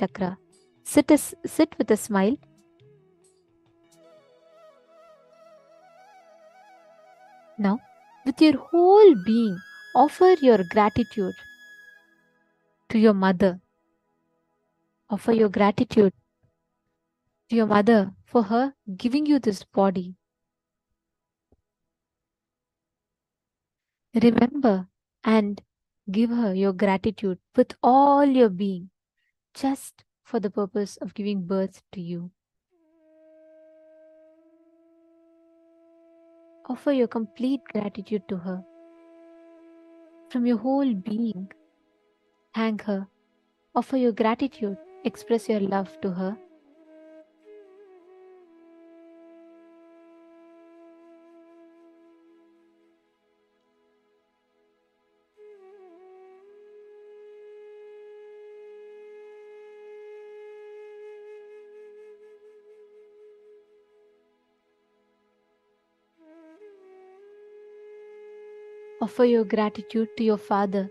chakra. Sit with a smile. Now, with your whole being, offer your gratitude to your mother. Offer your gratitude to your mother for her giving you this body. Remember and give her your gratitude with all your being, just for the purpose of giving birth to you. Offer your complete gratitude to her. From your whole being, thank her. Offer your gratitude. Express your love to her. Offer your gratitude to your father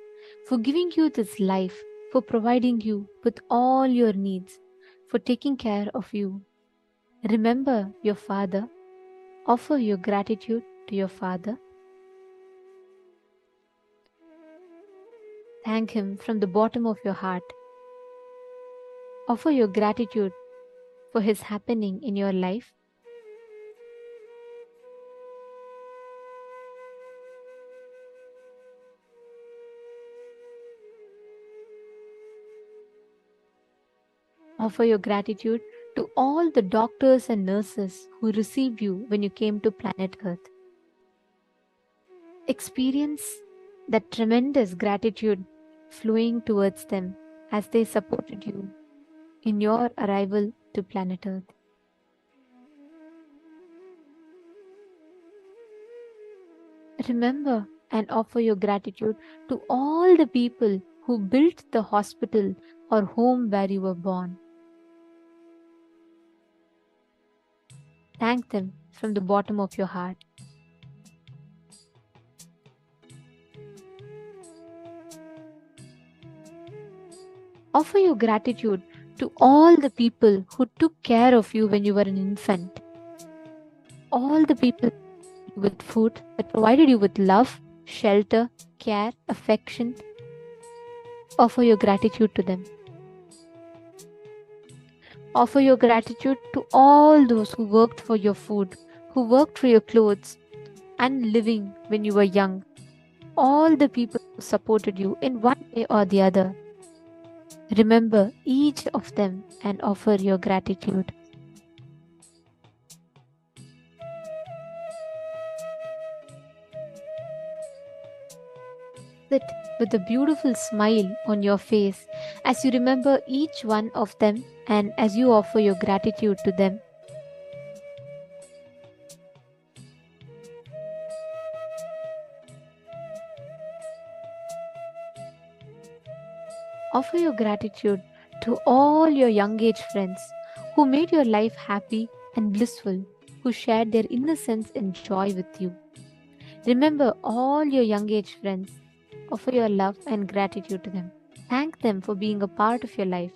for giving you this life, for providing you with all your needs, for taking care of you. Remember your father. Offer your gratitude to your father. Thank him from the bottom of your heart. Offer your gratitude for his happening in your life. Offer your gratitude to all the doctors and nurses who received you when you came to planet Earth. Experience that tremendous gratitude flowing towards them as they supported you in your arrival to planet Earth. Remember and offer your gratitude to all the people who built the hospital or home where you were born. Thank them from the bottom of your heart. Offer your gratitude to all the people who took care of you when you were an infant. All the people with food that provided you with love, shelter, care, affection. Offer your gratitude to them. Offer your gratitude to all those who worked for your food, who worked for your clothes, and living when you were young. All the people who supported you in one way or the other. Remember each of them and offer your gratitude. Sit with a beautiful smile on your face as you remember each one of them and as you offer your gratitude to them. Offer your gratitude to all your young age friends who made your life happy and blissful, who shared their innocence and joy with you. Remember all your young age friends. Offer your love and gratitude to them. Thank them for being a part of your life.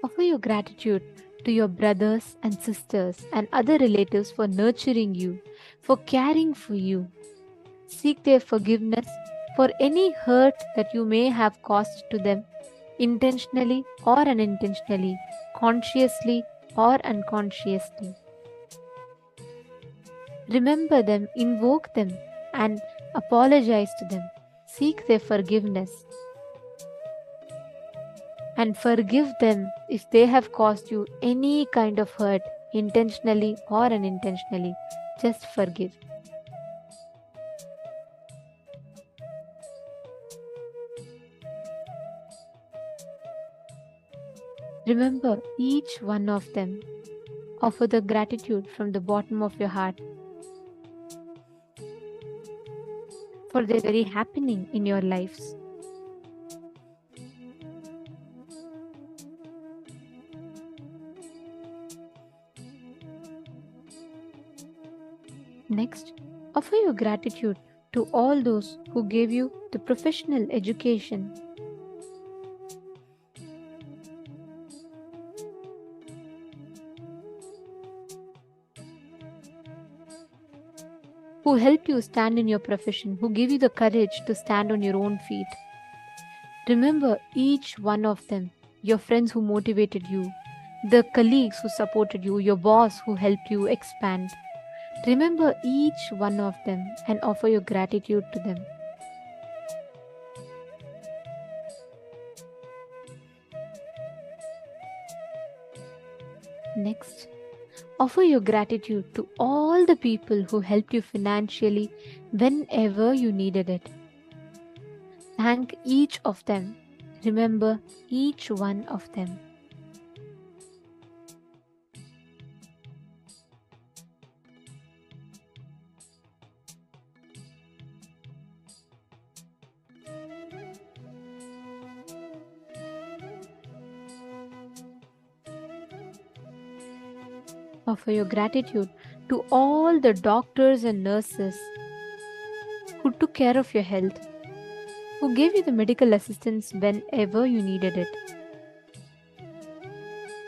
Offer your gratitude to your brothers and sisters and other relatives for nurturing you, for caring for you. Seek their forgiveness for any hurt that you may have caused to them, intentionally or unintentionally, consciously or unconsciously. Remember them, invoke them, and apologize to them. Seek their forgiveness. And forgive them if they have caused you any kind of hurt, intentionally or unintentionally. Just forgive. Remember each one of them. Offer the gratitude from the bottom of your heart for their very happening in your lives. Next, offer your gratitude to all those who gave you the professional education, who helped you stand in your profession, who gave you the courage to stand on your own feet. Remember each one of them, your friends who motivated you, the colleagues who supported you, your boss who helped you expand. Remember each one of them and offer your gratitude to them. Next, offer your gratitude to all the people who helped you financially whenever you needed it. Thank each of them. Remember each one of them. Offer your gratitude to all the doctors and nurses who took care of your health, who gave you the medical assistance whenever you needed it.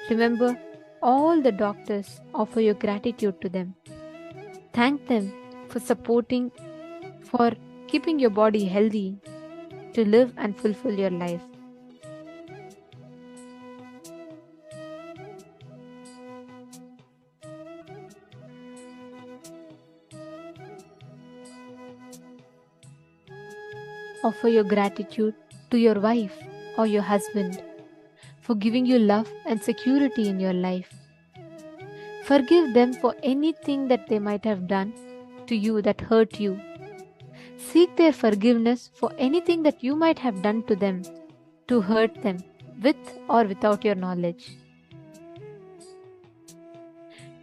Remember all the doctors, offer your gratitude to them. Thank them for supporting, for keeping your body healthy to live and fulfill your life. Offer your gratitude to your wife or your husband for giving you love and security in your life. Forgive them for anything that they might have done to you that hurt you. Seek their forgiveness for anything that you might have done to them to hurt them, with or without your knowledge.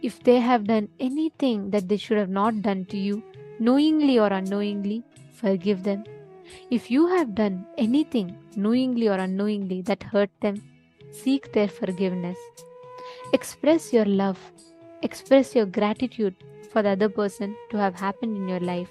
If they have done anything that they should have not done to you, knowingly or unknowingly, forgive them. If you have done anything knowingly or unknowingly that hurt them, seek their forgiveness. Express your love, express your gratitude for the other person to have happened in your life.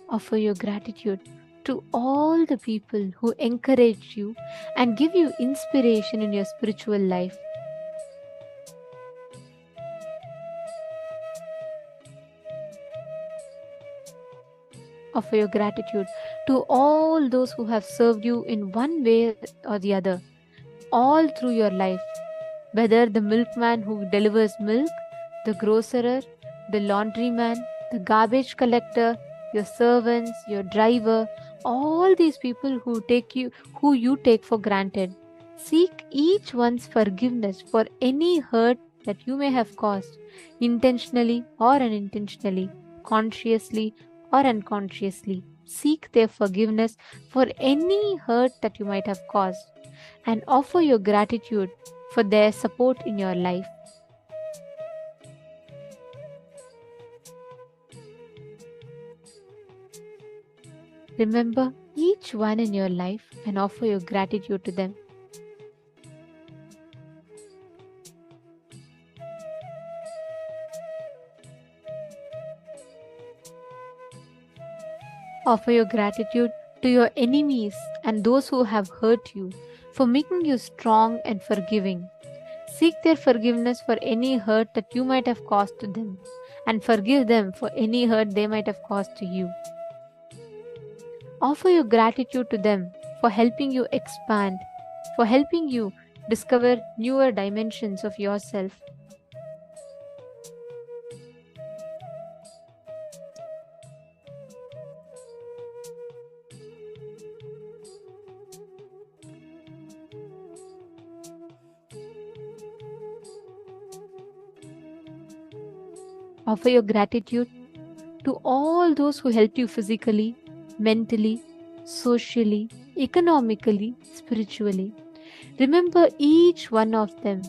Offer your gratitude to all the people who encourage you and give you inspiration in your spiritual life. Offer your gratitude to all those who have served you in one way or the other, all through your life. Whether the milkman who delivers milk, the grocer, the laundryman, the garbage collector, your servants, your driver, all these people who you take for granted. Seek each one's forgiveness for any hurt that you may have caused, intentionally or unintentionally, consciously or unconsciously. Seek their forgiveness for any hurt that you might have caused and offer your gratitude for their support in your life. Remember each one in your life and offer your gratitude to them. Offer your gratitude to your enemies and those who have hurt you for making you strong and forgiving. Seek their forgiveness for any hurt that you might have caused to them and forgive them for any hurt they might have caused to you. Offer your gratitude to them for helping you expand, for helping you discover newer dimensions of yourself. Offer your gratitude to all those who helped you physically, mentally, socially, economically, spiritually. Remember each one of them.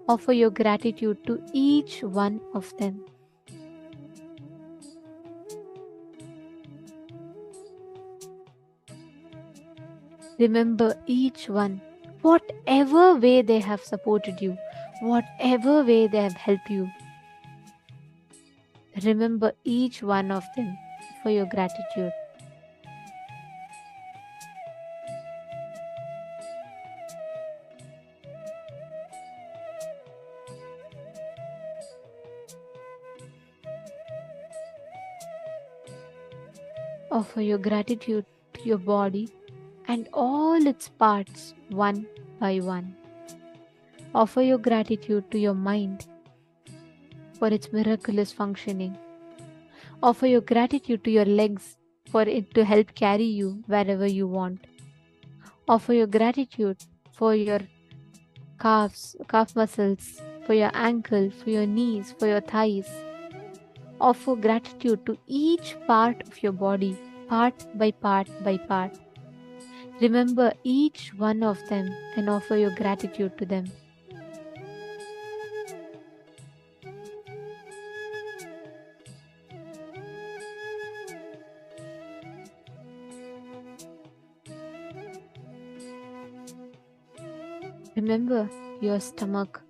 Offer your gratitude to each one of them. Remember each one, whatever way they have supported you, whatever way they have helped you. Remember each one of them for your gratitude. Offer your gratitude to your body and all its parts one by one. Offer your gratitude to your mind for its miraculous functioning. Offer your gratitude to your legs for it to help carry you wherever you want. Offer your gratitude for your calf muscles, for your ankle, for your knees, for your thighs. Offer gratitude to each part of your body, part by part by part. Remember each one of them and offer your gratitude to them. Remember your stomach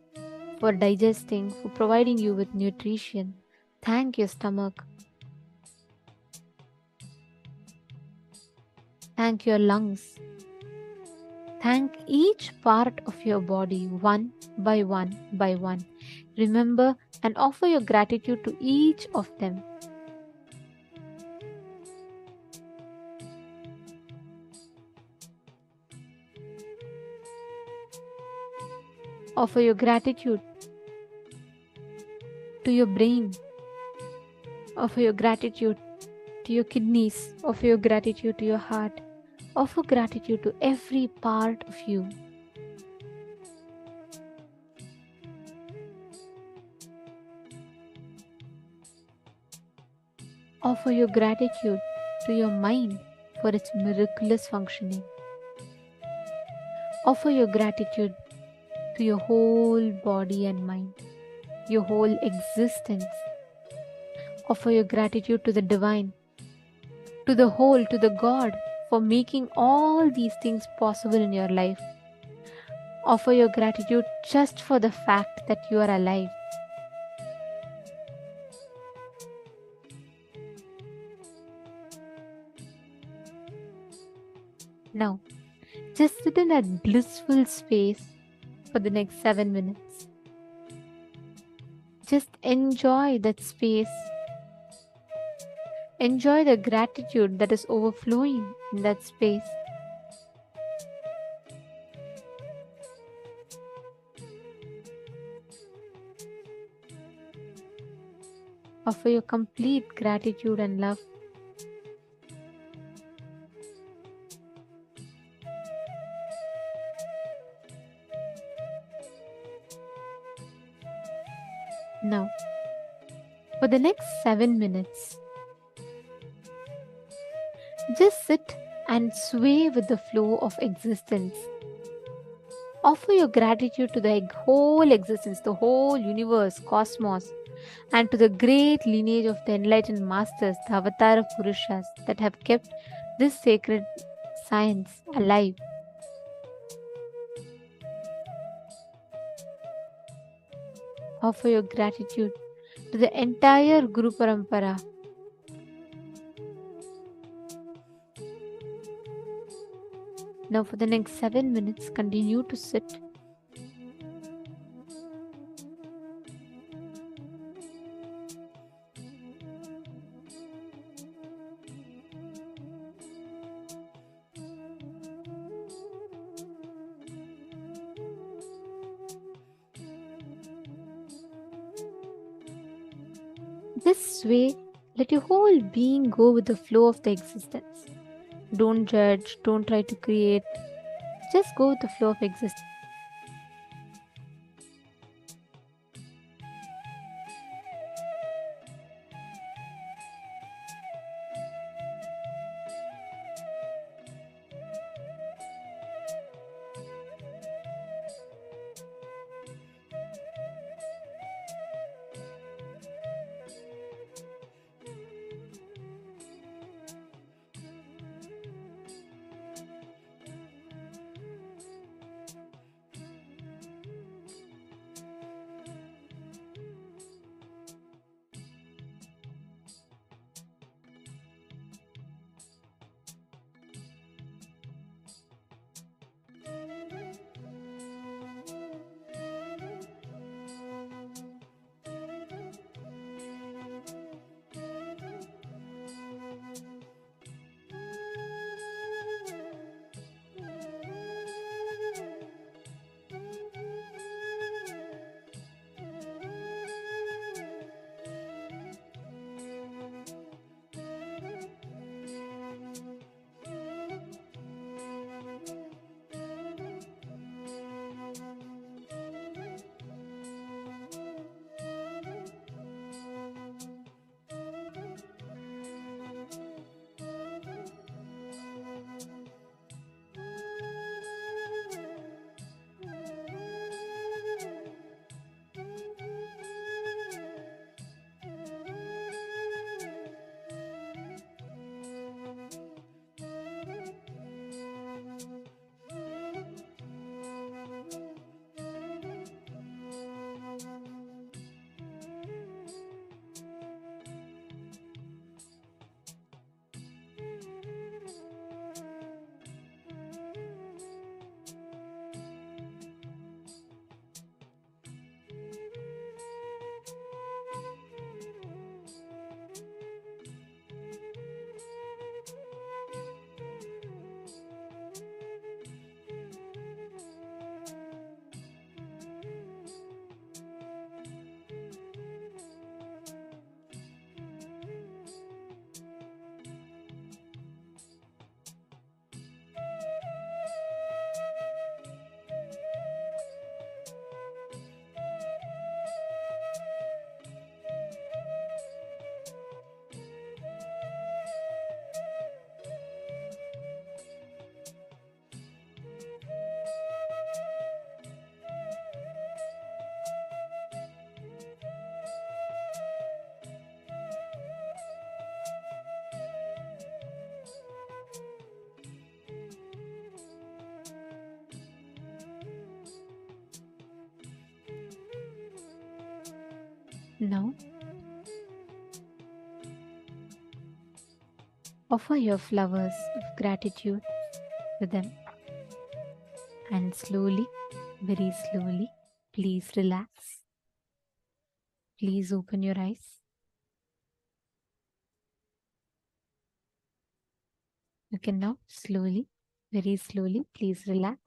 for digesting, for providing you with nutrition. Thank your stomach. Thank your lungs. Thank each part of your body one by one by one. Remember and offer your gratitude to each of them. Offer your gratitude to your brain. Offer your gratitude to your kidneys. Offer your gratitude to your heart. Offer gratitude to every part of you. Offer your gratitude to your mind for its miraculous functioning. Offer your gratitude to your whole body and mind, your whole existence. Offer your gratitude to the divine, to the whole, to the God for making all these things possible in your life. Offer your gratitude just for the fact that you are alive. Now, just sit in that blissful space for the next 7 minutes. Just enjoy that space. Enjoy the gratitude that is overflowing in that space. Offer your complete gratitude and love. Now, for the next 7 minutes, just sit and sway with the flow of existence. Offer your gratitude to the whole existence, the whole universe, cosmos, and to the great lineage of the enlightened masters, the avatar Purushas that have kept this sacred science alive. Offer your gratitude to the entire Guru Parampara. Now for the next 7 minutes, continue to sit. This way, let your whole being go with the flow of the existence. Don't judge, don't try to create. Just go with the flow of existence. Now, offer your flowers of gratitude to them. And slowly, very slowly, please relax. Please open your eyes. You can now slowly, very slowly, please relax.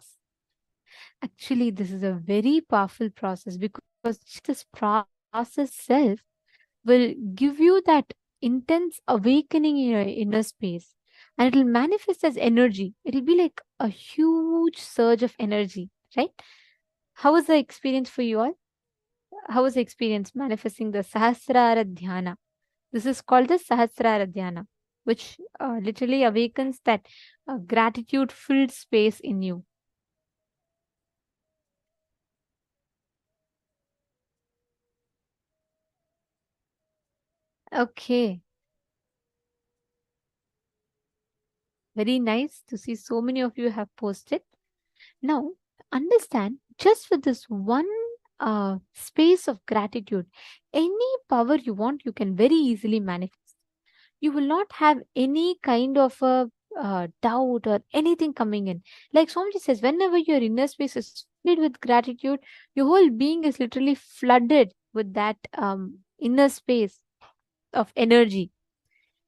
Actually, this is a very powerful process because this process self will give you that intense awakening in your inner space, and it will manifest as energy. It will be like a huge surge of energy, right? How was the experience for you all? How was the experience manifesting the Sahasrara Dhyana? This is called the Sahasrara Dhyana, which literally awakens that gratitude filled space in you. Okay, very nice to see so many of you have posted. Now, understand just with this one space of gratitude, any power you want, you can very easily manifest. You will not have any kind of a doubt or anything coming in. Like Swamiji says, whenever your inner space is filled with gratitude, your whole being is literally flooded with that inner space of energy.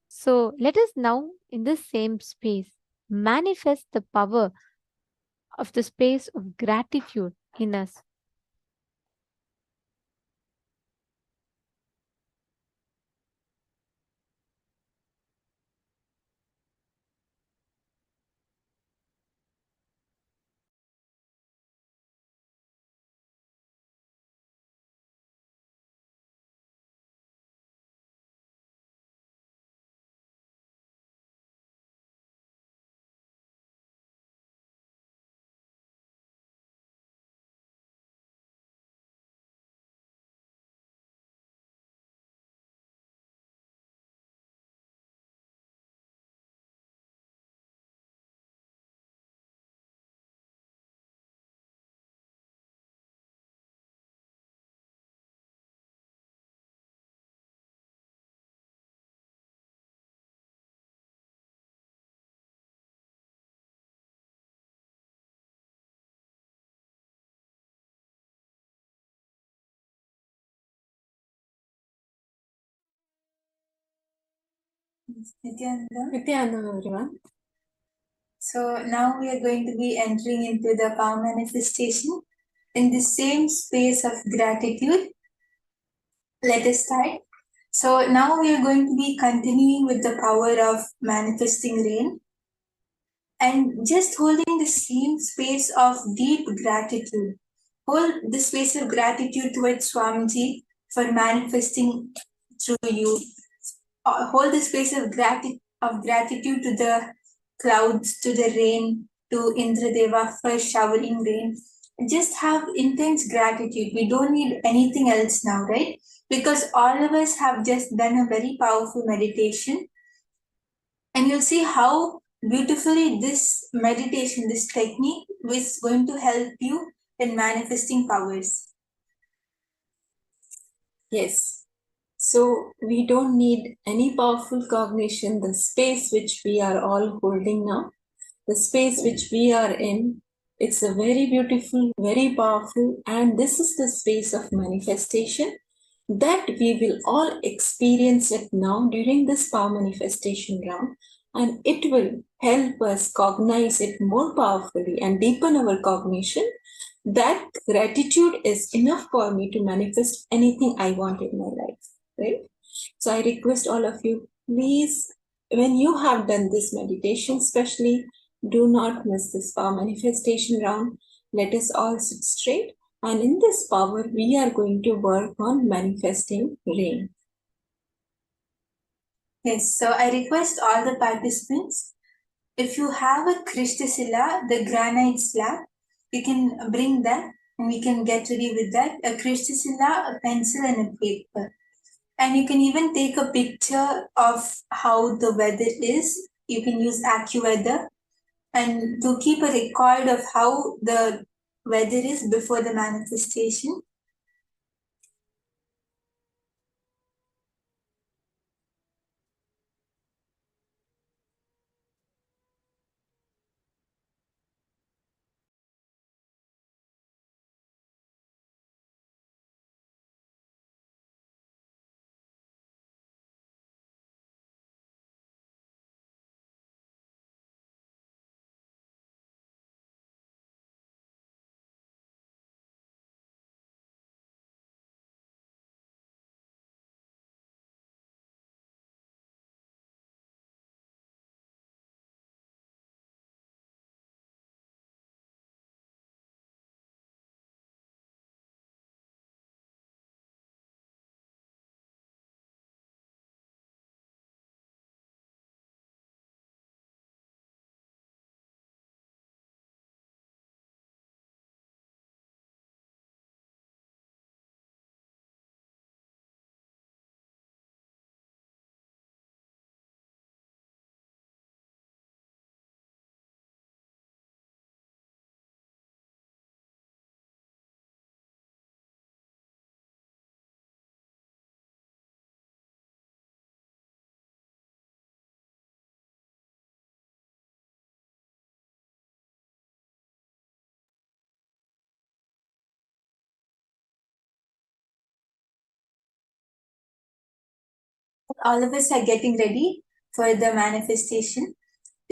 So let us now, in this same space, manifest the power of the space of gratitude in us. Nithyananda, everyone. So now we are going to be entering into the power manifestation in the same space of gratitude. Let us start. So now we are going to be continuing with the power of manifesting rain and just holding the same space of deep gratitude. Hold the space of gratitude towards Swamiji for manifesting through you. Hold the space of gratitude to the clouds, to the rain, to Indradeva for showering rain. Just have intense gratitude. We don't need anything else now, right? Because all of us have just done a very powerful meditation, and you'll see how beautifully this meditation, this technique, is going to help you in manifesting powers. Yes. So we don't need any powerful cognition. The space which we are all holding now, the space which we are in, it's a very beautiful, very powerful, and this is the space of manifestation that we will all experience it now during this power manifestation round, and it will help us cognize it more powerfully and deepen our cognition that gratitude is enough for me to manifest anything I want in my life, right? So I request all of you, please, when you have done this meditation, especially, do not miss this power manifestation round. Let us all sit straight. And in this power, we are going to work on manifesting rain. Yes, so I request all the participants, if you have a Kristasila, the granite slab, you can bring that and we can get ready with that. A Kristasila, a pencil, and a paper. And you can even take a picture of how the weather is. You can use AccuWeather and to keep a record of how the weather is before the manifestation. all of us are getting ready for the manifestation,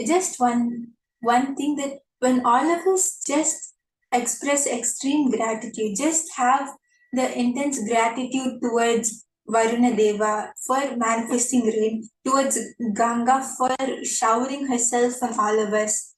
just one thing, that when all of us just express extreme gratitude, just have the intense gratitude towards Varuna Deva for manifesting rain, towards Ganga for showering herself on all of us,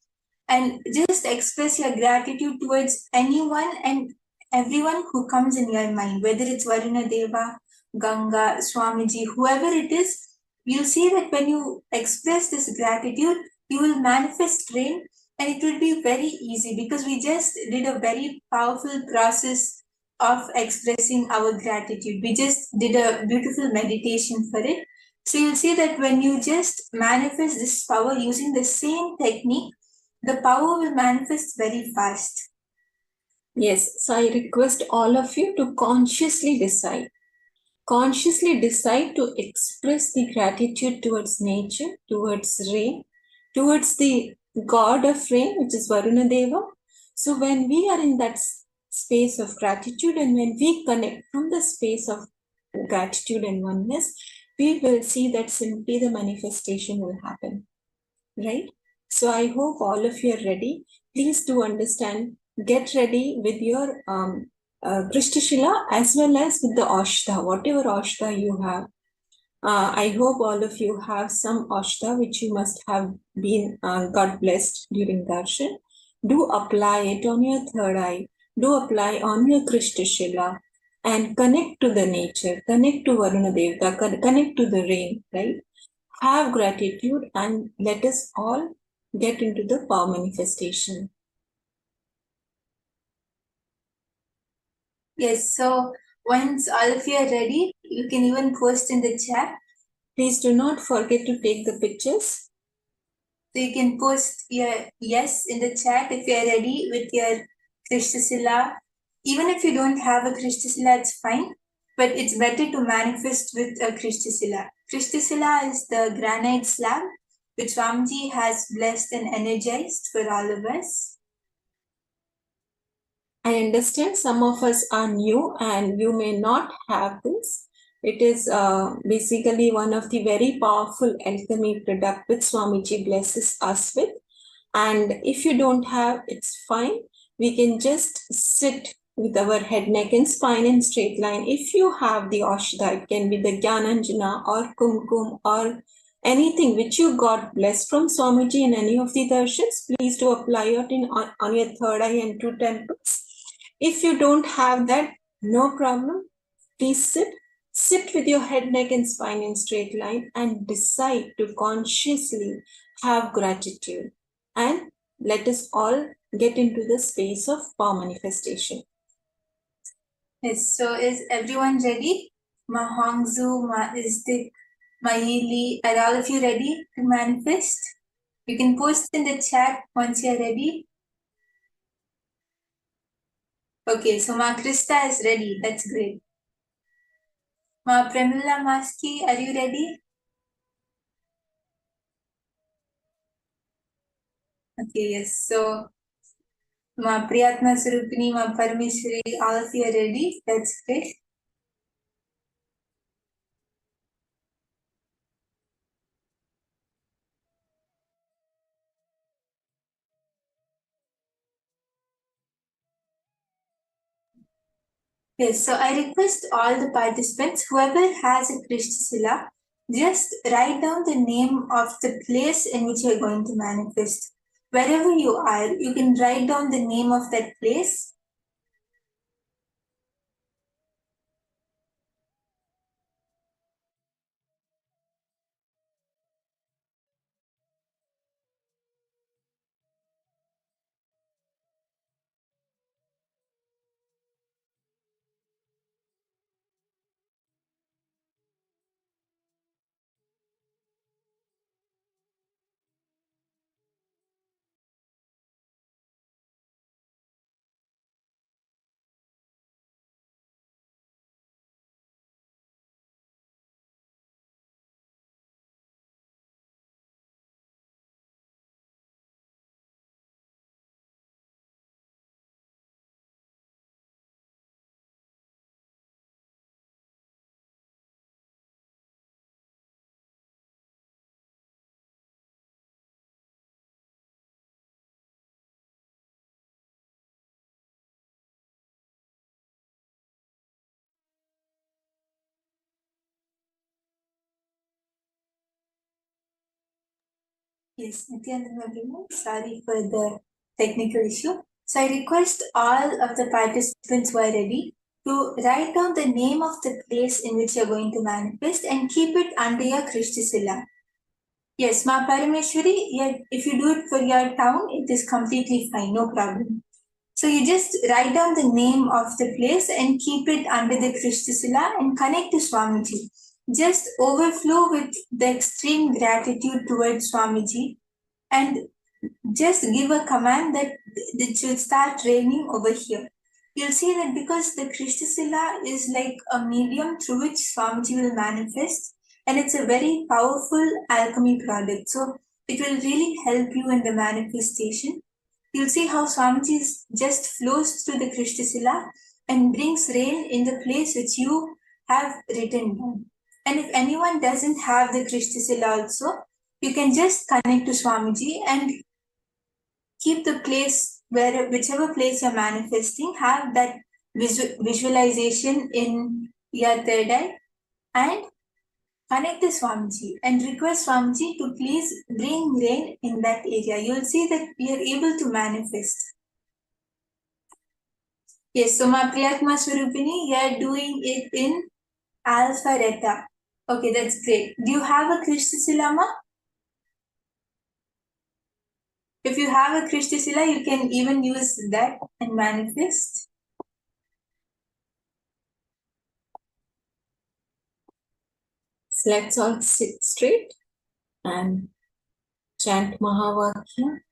and just express your gratitude towards anyone and everyone who comes in your mind, whether it's Varuna Deva, Ganga, Swamiji, whoever it is. You'll see that when you express this gratitude, you will manifest rain, and it will be very easy because we just did a very powerful process of expressing our gratitude. We just did a beautiful meditation for it. So you'll see that when you just manifest this power using the same technique, the power will manifest very fast. Yes, so I request all of you to consciously decide to express the gratitude towards nature, towards rain, towards the god of rain, which is Varuna Deva. So when we are in that space of gratitude, and when we connect from the space of gratitude and oneness, we will see that simply the manifestation will happen, right? So I hope all of you are ready. Please do understand, get ready with your Krishtashila as well as with the Ashta, whatever Ashta you have. I hope all of you have some Ashta which you must have been got blessed during darshan. Do apply it on your third eye. Do apply on your Krishtashila and connect to the nature, connect to Varuna Devta, connect to the rain, right? Have gratitude and let us all get into the power manifestation. Yes, so once all of you are ready, you can even post in the chat. Please do not forget to take the pictures. So you can post your yes in the chat if you are ready with your Krishtashila. Even if you don't have a Krishtashila, it's fine. But it's better to manifest with a Krishtashila. Krishtashila is the granite slab which Swamiji has blessed and energized for all of us. I understand some of us are new and you may not have this. It is basically one of the very powerful alchemy product which Swamiji blesses us with. And if you don't have, it's fine. We can just sit with our head, neck and spine in straight line. If you have the Ashta, it can be the Gyananjana or Kumkum or anything which you got blessed from Swamiji in any of the darshans, please do apply it on your third eye and two temples. If you don't have that, no problem. Please sit with your head, neck and spine in straight line and decide to consciously have gratitude. And let us all get into the space of power manifestation. Yes, so is everyone ready? Ma Hongzu, Ma Isdik, Ma Yili, are all of you ready to manifest? You can post in the chat once you're ready. Okay, so Ma Krista is ready. That's great. Ma Premilla Maski, are you ready? Okay, yes. So Ma Priyatma Surupini, Ma Parameshwari, all of you are ready. That's great. Yes, so I request all the participants, whoever has a Krishtashila, just write down the name of the place in which you're going to manifest. Wherever you are, you can write down the name of that place. Yes, Nithyananda everyone. Sorry for the technical issue. So I request all of the participants who are ready to write down the name of the place in which you're going to manifest and keep it under your Krishthisila. Yes, Ma Parameshwari, if you do it for your town, it is completely fine, no problem. So you just write down the name of the place and keep it under the Krishthisila and connect to Swamiji. Just overflow with the extreme gratitude towards Swamiji and just give a command that it should start raining over here. You'll see that because the Krishthisila is like a medium through which Swamiji will manifest, and it's a very powerful alchemy product. So it will really help you in the manifestation. You'll see how Swamiji just flows through the Krishthisila and brings rain in the place which you have written down. And if anyone doesn't have the Krishthisila also, you can just connect to Swamiji and keep the place where whichever place you're manifesting, have that visualization in your third eye and connect to Swamiji and request Swamiji to please bring rain in that area. You'll see that we are able to manifest. Yes, so my Priyatma Swarupini, you're doing it in Alpha Reta. Okay, that's great. Do you have a Krishthisila? If you have a Krishthisila, you can even use that and manifest. So let's all sit straight and chant Mahavakya.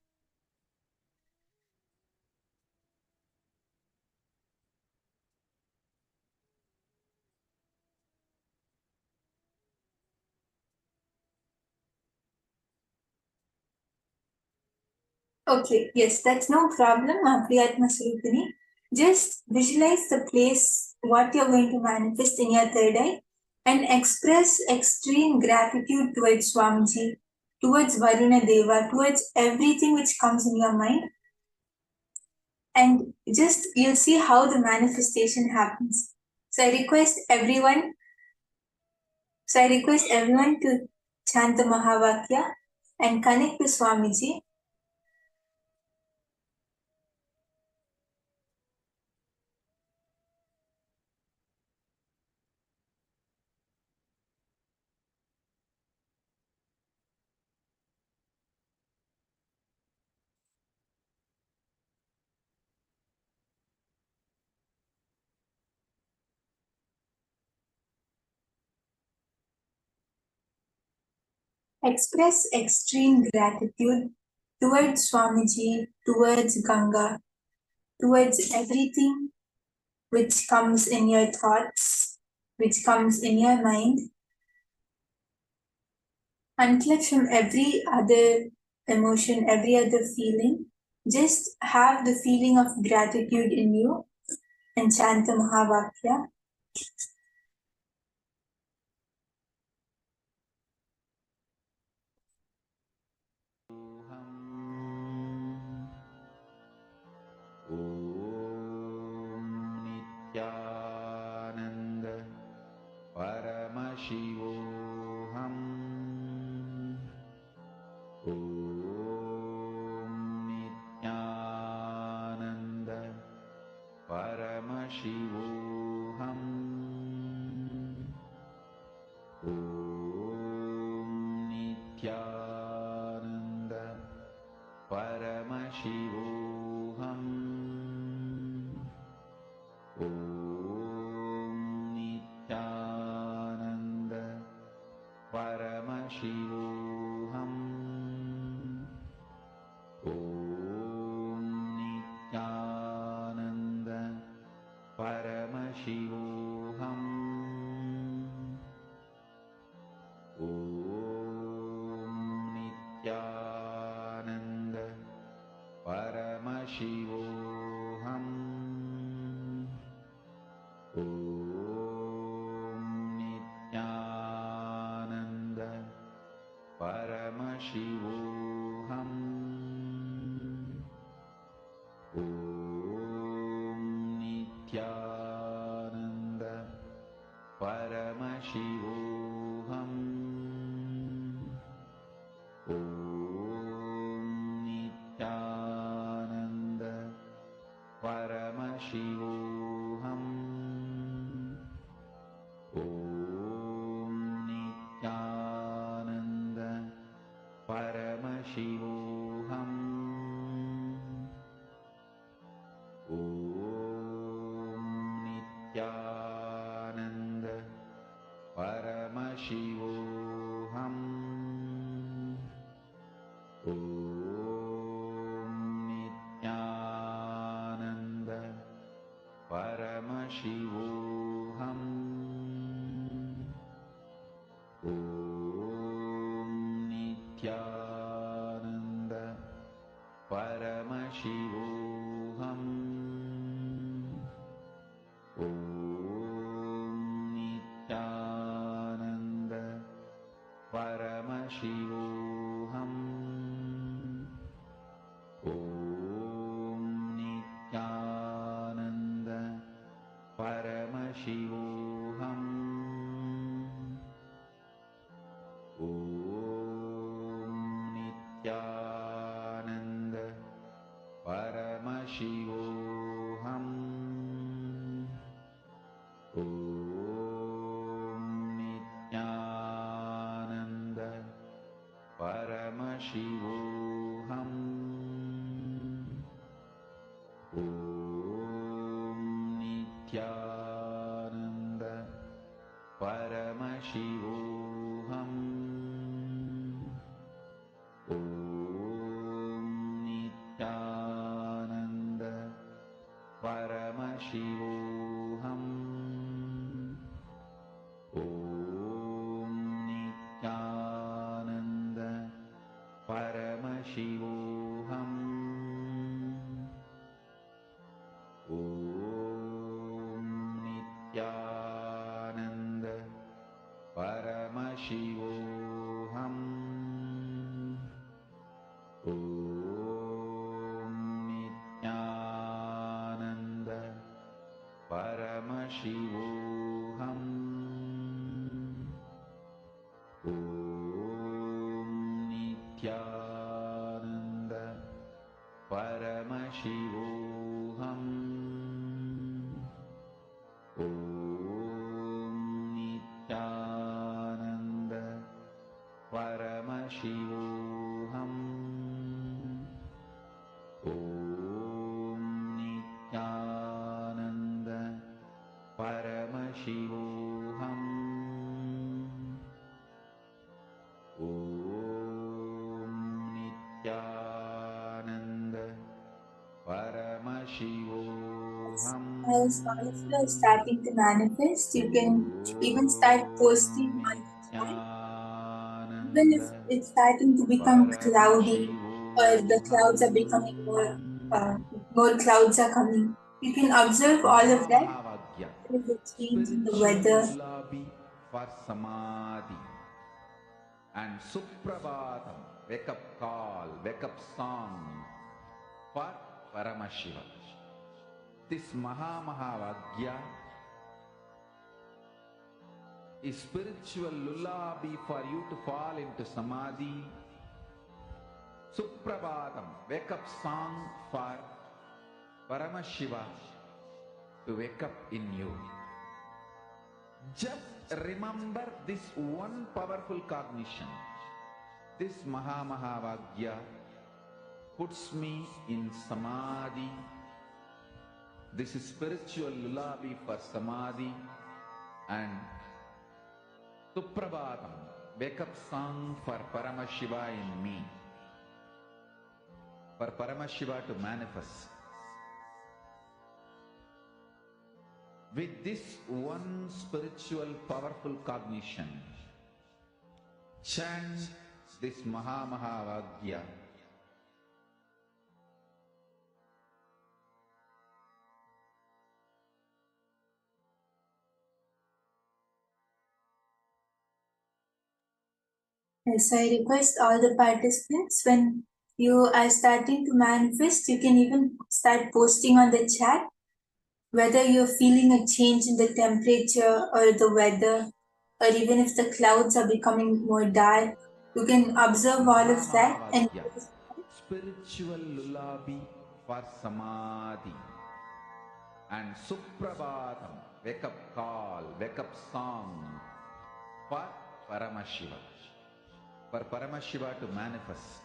Okay, yes, that's no problem, Priyatma Swarupini. Just visualize the place, what you're going to manifest in your third eye, and express extreme gratitude towards Swamiji, towards Varuna Deva, towards everything which comes in your mind. And just you'll see how the manifestation happens. So I request everyone to chant the Mahavakya and connect to Swamiji. Express extreme gratitude towards Swamiji, towards Ganga, towards everything which comes in your thoughts, which comes in your mind. Unclip from every other emotion, every other feeling. Just have the feeling of gratitude in you and chant the Mahavakya. Nithyananda Paramashivoham Nithyananda Paramashivoham Nithyananda Paramashivoham Nithyananda Paramashivoham Nithyananda Paramashivoham Nithyananda Paramashivoham Nithyananda Paramashivoham Nithyananda Paramashivoham Paramashivoham. Om Nithyananda Paramashivoham. Om Nithyananda Paramashivoham. Om Nithyananda Paramashivoham. Om Nithyananda Paramashivoham. Om Nithyananda Paramashivoham. Om Nithyananda Paramashivoham. Om Nithyananda Paramashivoham. Om Nithyananda Paramashivoham. Om Nithyananda Paramashivoham. Om Nithyananda Paramashivoham. Om Nithyananda Paramashivoham. Om Nithyananda Paramashivoham. Om Nithyananda Paramashivoham. Om Nithyananda Paramashivoham. Om Nithyananda Paramashivoham. As all of you are starting to manifest, you can even start posting on the chat. Even if it's starting to become cloudy or the clouds are becoming more clouds are coming, you can observe all of that. There is a change in the weather. Spiritual lullaby for samadhi. And Suprabhatam, wake up call, wake up song for Paramashiva. This Mahavagya is spiritual lullaby for you to fall into samadhi. Suprabhatam, wake up song for Paramashiva to wake up in you. Just remember this one powerful cognition. This Mahavagya puts me in samadhi. This is spiritual lullaby for samadhi. And Suprabhatam, wake up song for Paramashiva in me. For Paramashiva to manifest. With this one spiritual powerful cognition, chant this Mahavagya. Yes, I request all the participants, when you are starting to manifest, you can even start posting on the chat whether you're feeling a change in the temperature or the weather, or even if the clouds are becoming more dark. You can observe all of that and spiritual lullaby for samadhi. And Suprabhatam, wake up call, wake up song for Paramashiva. For Paramashiva to manifest.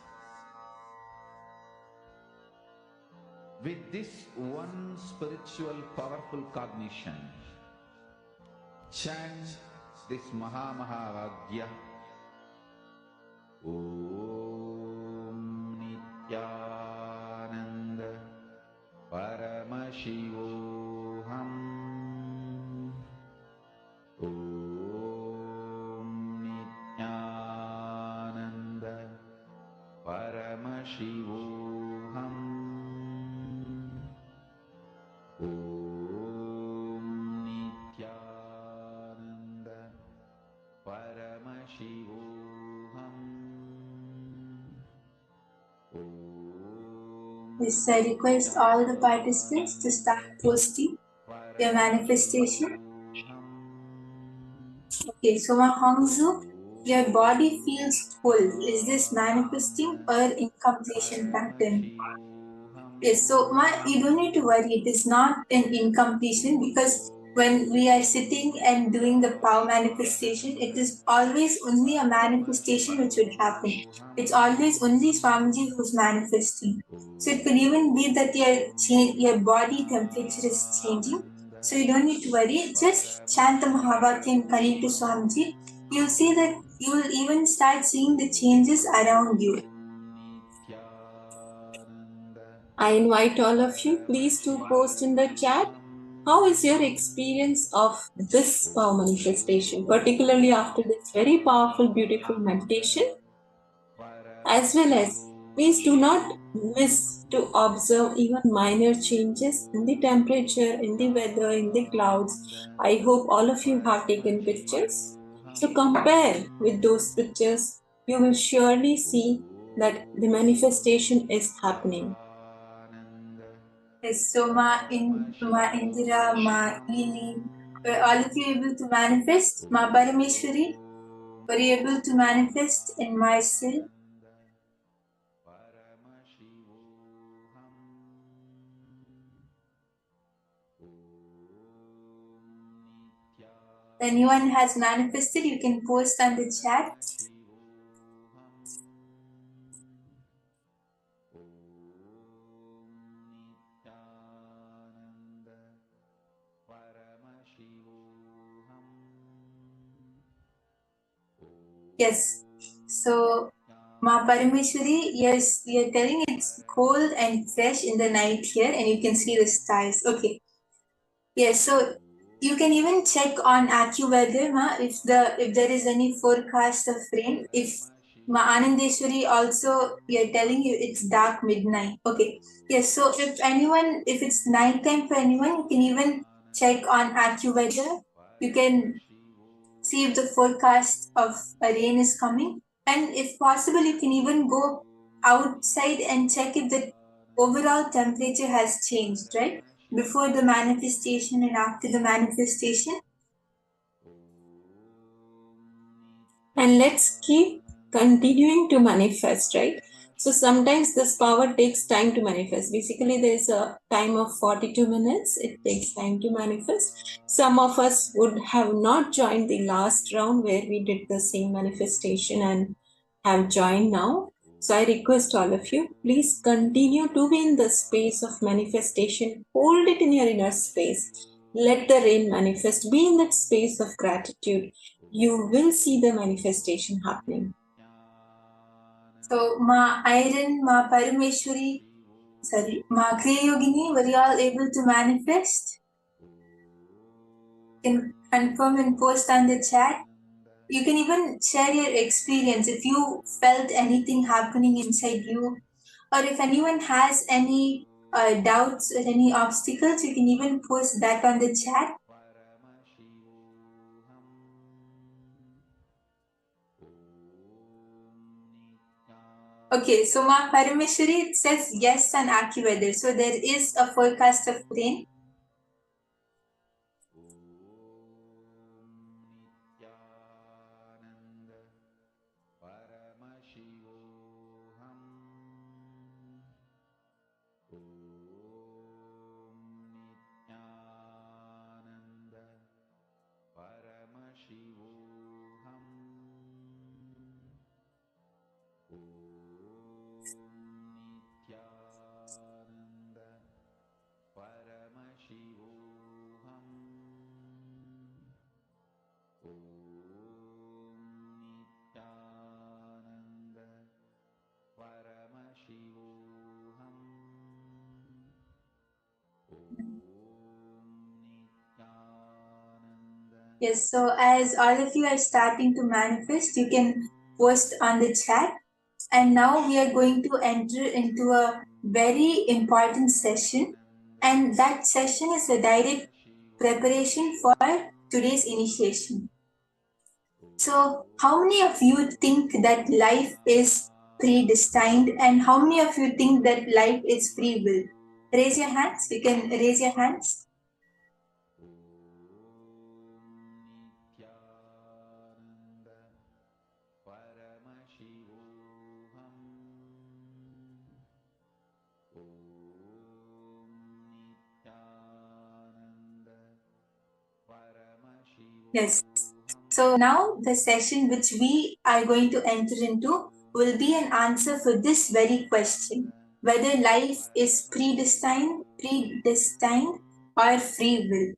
With this one spiritual powerful cognition, chant this Mahavagya. Om Nithyananda Paramashivoham. Om Nithyananda Paramashivoham. Om Nithyananda Paramashivoham. Yes, I request all the participants to start posting their manifestation. Okay, so my Hongzu, your body feels full. Is this manifesting or incompletion pattern? Yes, so you don't need to worry. It is not an incompletion, because when we are sitting and doing the power manifestation, it is always only a manifestation which would happen. It's always only Swamiji who's manifesting. So it could even be that your body temperature is changing. So you don't need to worry. Just chant the Mahabharata and connect to Swamiji. You'll see that you will even start seeing the changes around you. I invite all of you, please do post in the chat. How is your experience of this power manifestation, particularly after this very powerful, beautiful meditation? As well as, please do not miss to observe even minor changes in the temperature, in the weather, in the clouds. I hope all of you have taken pictures. So compare with those pictures. You will surely see that the manifestation is happening. Yes, so Ma Indira, Ma Ili, were all of you able to manifest? Ma Parameshwari, were you able to manifest in myself? Anyone has manifested, you can post on the chat. Yes, so Ma Parameshwari, yes, you're telling it's cold and fresh in the night here, and you can see the stars. Okay. Yes, so you can even check on AccuWeather, Ma, if there is any forecast of rain. If Ma Anandeshwari also, we are telling you it's dark midnight. Okay. Yes, so if it's nighttime for anyone, you can even check on AccuWeather. You can see if the forecast of a rain is coming. And if possible, you can even go outside and check if the overall temperature has changed, right? Before the manifestation and after the manifestation. And let's keep continuing to manifest, right? So sometimes this power takes time to manifest. Basically, there is a time of 42 minutes. It takes time to manifest. Some of us would have not joined the last round where we did the same manifestation and have joined now. So I request all of you, please continue to be in the space of manifestation. Hold it in your inner space. Let the rain manifest. Be in that space of gratitude. You will see the manifestation happening. So, Ma Iron, Ma Parameshwari, Ma Kriya Yogini, were you all able to manifest? You can confirm and post on the chat. You can even share your experience if you felt anything happening inside you, or if anyone has any doubts or any obstacles, you can even post that on the chat. Okay, so Ma Parameshwari, it says yes on AccuWeather. So there is a forecast of rain. Yes, so as all of you are starting to manifest, you can post on the chat. And now we are going to enter into a very important session. And that session is a direct preparation for today's initiation. So, how many of you think that life is predestined, and how many of you think that life is free will? Raise your hands. You can raise your hands. Nithyananda Paramashivoham Nithyananda Paramashivoham. Yes. So now the session which we are going to enter into will be an answer for this very question, whether life is predestined or free will.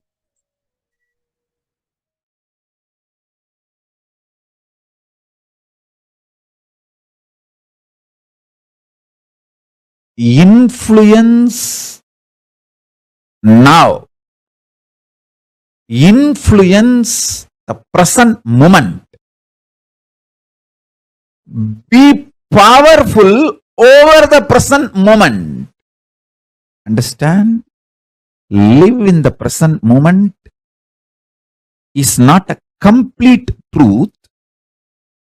Influence now. Influence the present moment. Be powerful over the present moment. Understand? Live in the present moment is not a complete truth.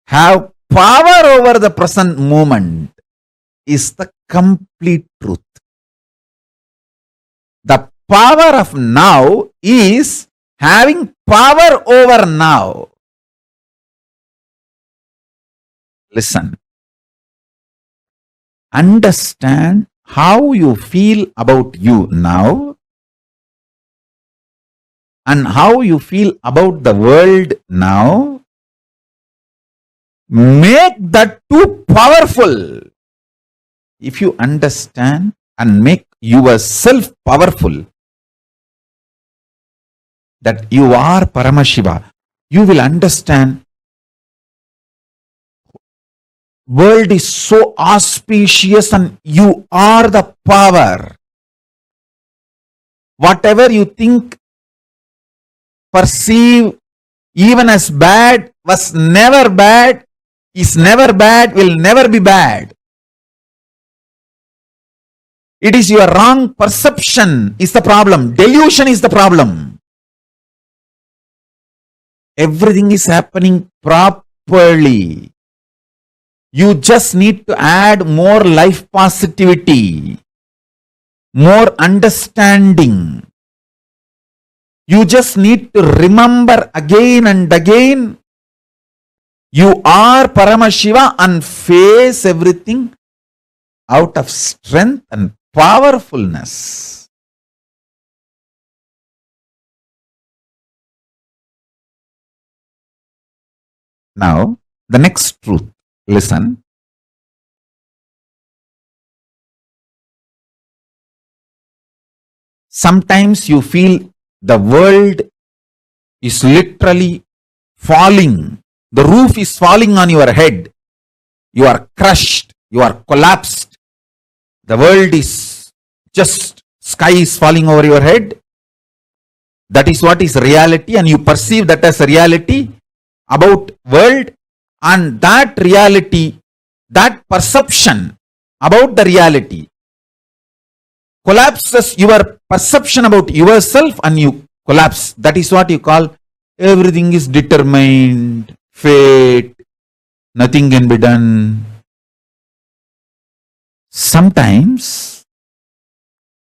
Have power over the present moment is the complete truth. The power of now is having power over now. Listen. Understand how you feel about you now and how you feel about the world now. Make that too powerful. If you understand and make yourself powerful, that you are Paramashiva, you will understand world is so auspicious and you are the power. Whatever you think, perceive, even as bad, was never bad, is never bad, will never be bad. It is your wrong perception is the problem. Delusion is the problem. Everything is happening properly. You just need to add more life positivity, more understanding. You just need to remember again and again, you are Paramashiva, and face everything out of strength and powerfulness. Now, the next truth. Listen. Sometimes you feel the world is literally falling. The roof is falling on your head. You are crushed. You are collapsed. The world is just, sky is falling over your head. That is what is reality, and you perceive that as a reality about world, and that reality, that perception about the reality collapses your perception about yourself, and you collapse. That is what you call everything is determined, fate, nothing can be done. Sometimes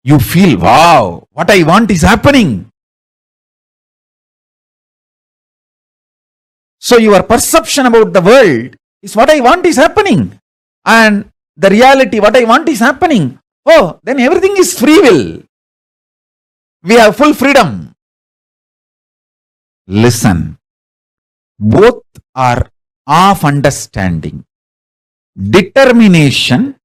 you feel, wow, what I want is happening. So your perception about the world is what I want is happening. And the reality, what I want is happening. Oh, then everything is free will. We have full freedom. Listen. Both are of understanding. Determination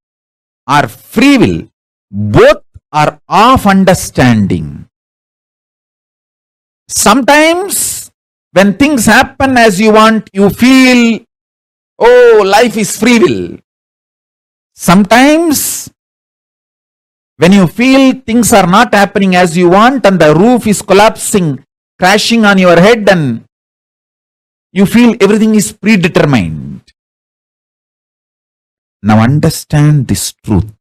or free will, both are of understanding. Sometimes when things happen as you want, you feel, oh, life is free will. Sometimes when you feel things are not happening as you want and the roof is collapsing, crashing on your head and you feel everything is predetermined. Now understand this truth.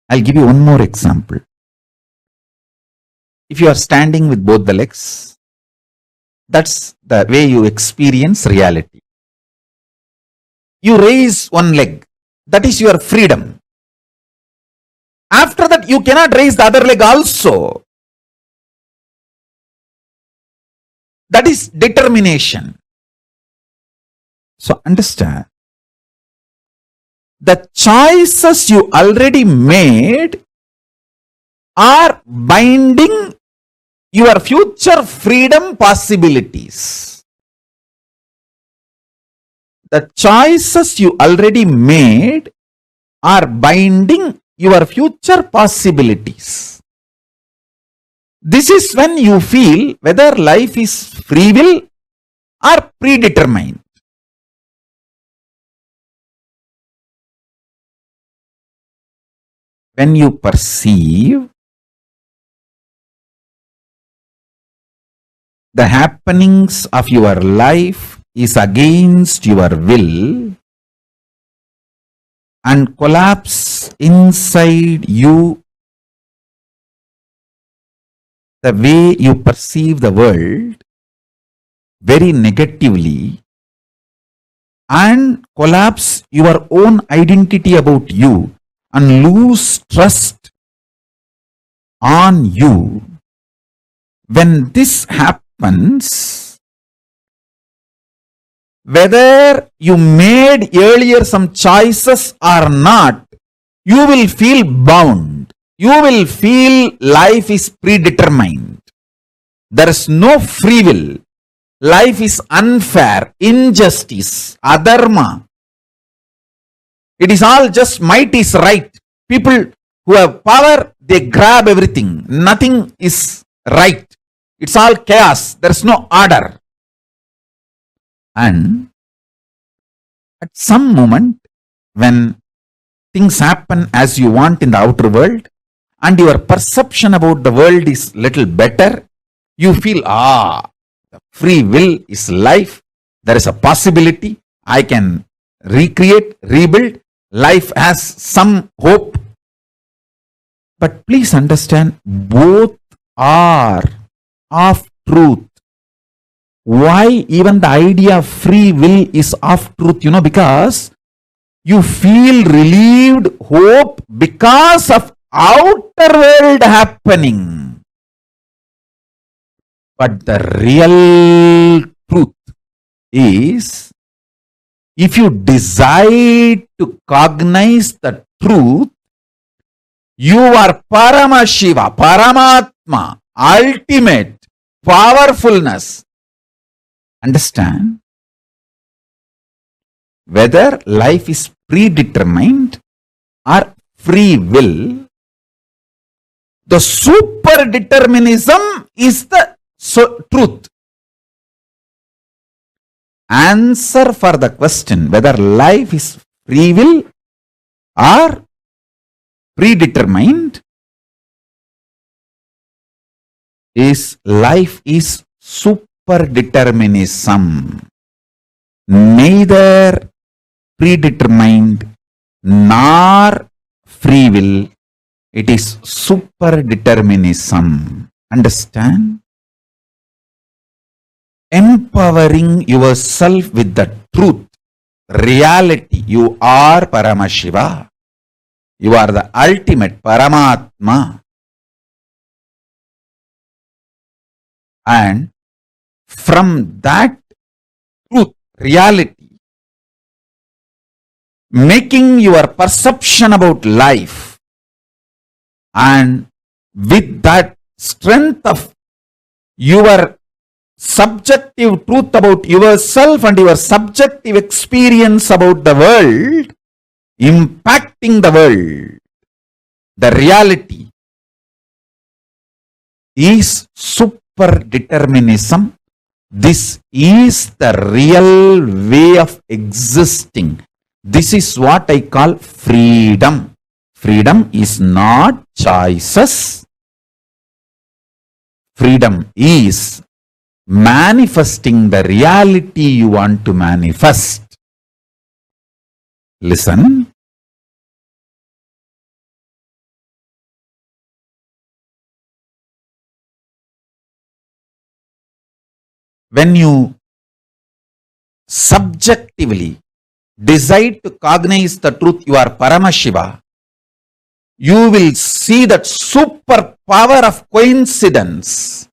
I'll give you one more example. If you are standing with both the legs, that's the way you experience reality. You raise one leg, that is your freedom. After that, you cannot raise the other leg also. That is determination. So understand, the choices you already made are binding your future freedom possibilities. The choices you already made are binding your future possibilities. This is when you feel whether life is free will or predetermined. When you perceive the happenings of your life is against your will and collapse inside you, the way you perceive the world very negatively, and collapse your own identity about you and lose trust on you. When this happens, whether you made earlier some choices or not, you will feel bound. You will feel life is predetermined. There is no free will. Life is unfair, injustice, adharma. It is all just might is right. People who have power, they grab everything. Nothing is right. It's all chaos. There is no order. And at some moment, when things happen as you want in the outer world, and your perception about the world is little better, you feel, the free will is life. There is a possibility. I can recreate, rebuild. Life has some hope. But please understand, both are of truth. Why even the idea of free will is of truth? Because you feel relieved, hope because of outer world happening. But the real truth is, if you decide to cognize the truth, you are Paramashiva, Paramātma, ultimate powerfulness. Understand? Whether life is predetermined or free will, the super determinism is the truth. Answer for the question whether life is free will or predetermined is life is super determinism. Neither predetermined nor free will. It is super determinism. Understand? Empowering yourself with the truth, reality. You are Paramashiva. You are the ultimate Paramatma. And from that truth, reality, making your perception about life, and with that strength of your subjective truth about yourself and your subjective experience about the world, impacting the world, the reality is super determinism. This is the real way of existing. This is what I call freedom. Freedom is not choices. Freedom is manifesting the reality you want to manifest. Listen. When you subjectively decide to cognize the truth you are Paramashiva, you will see that super power of coincidence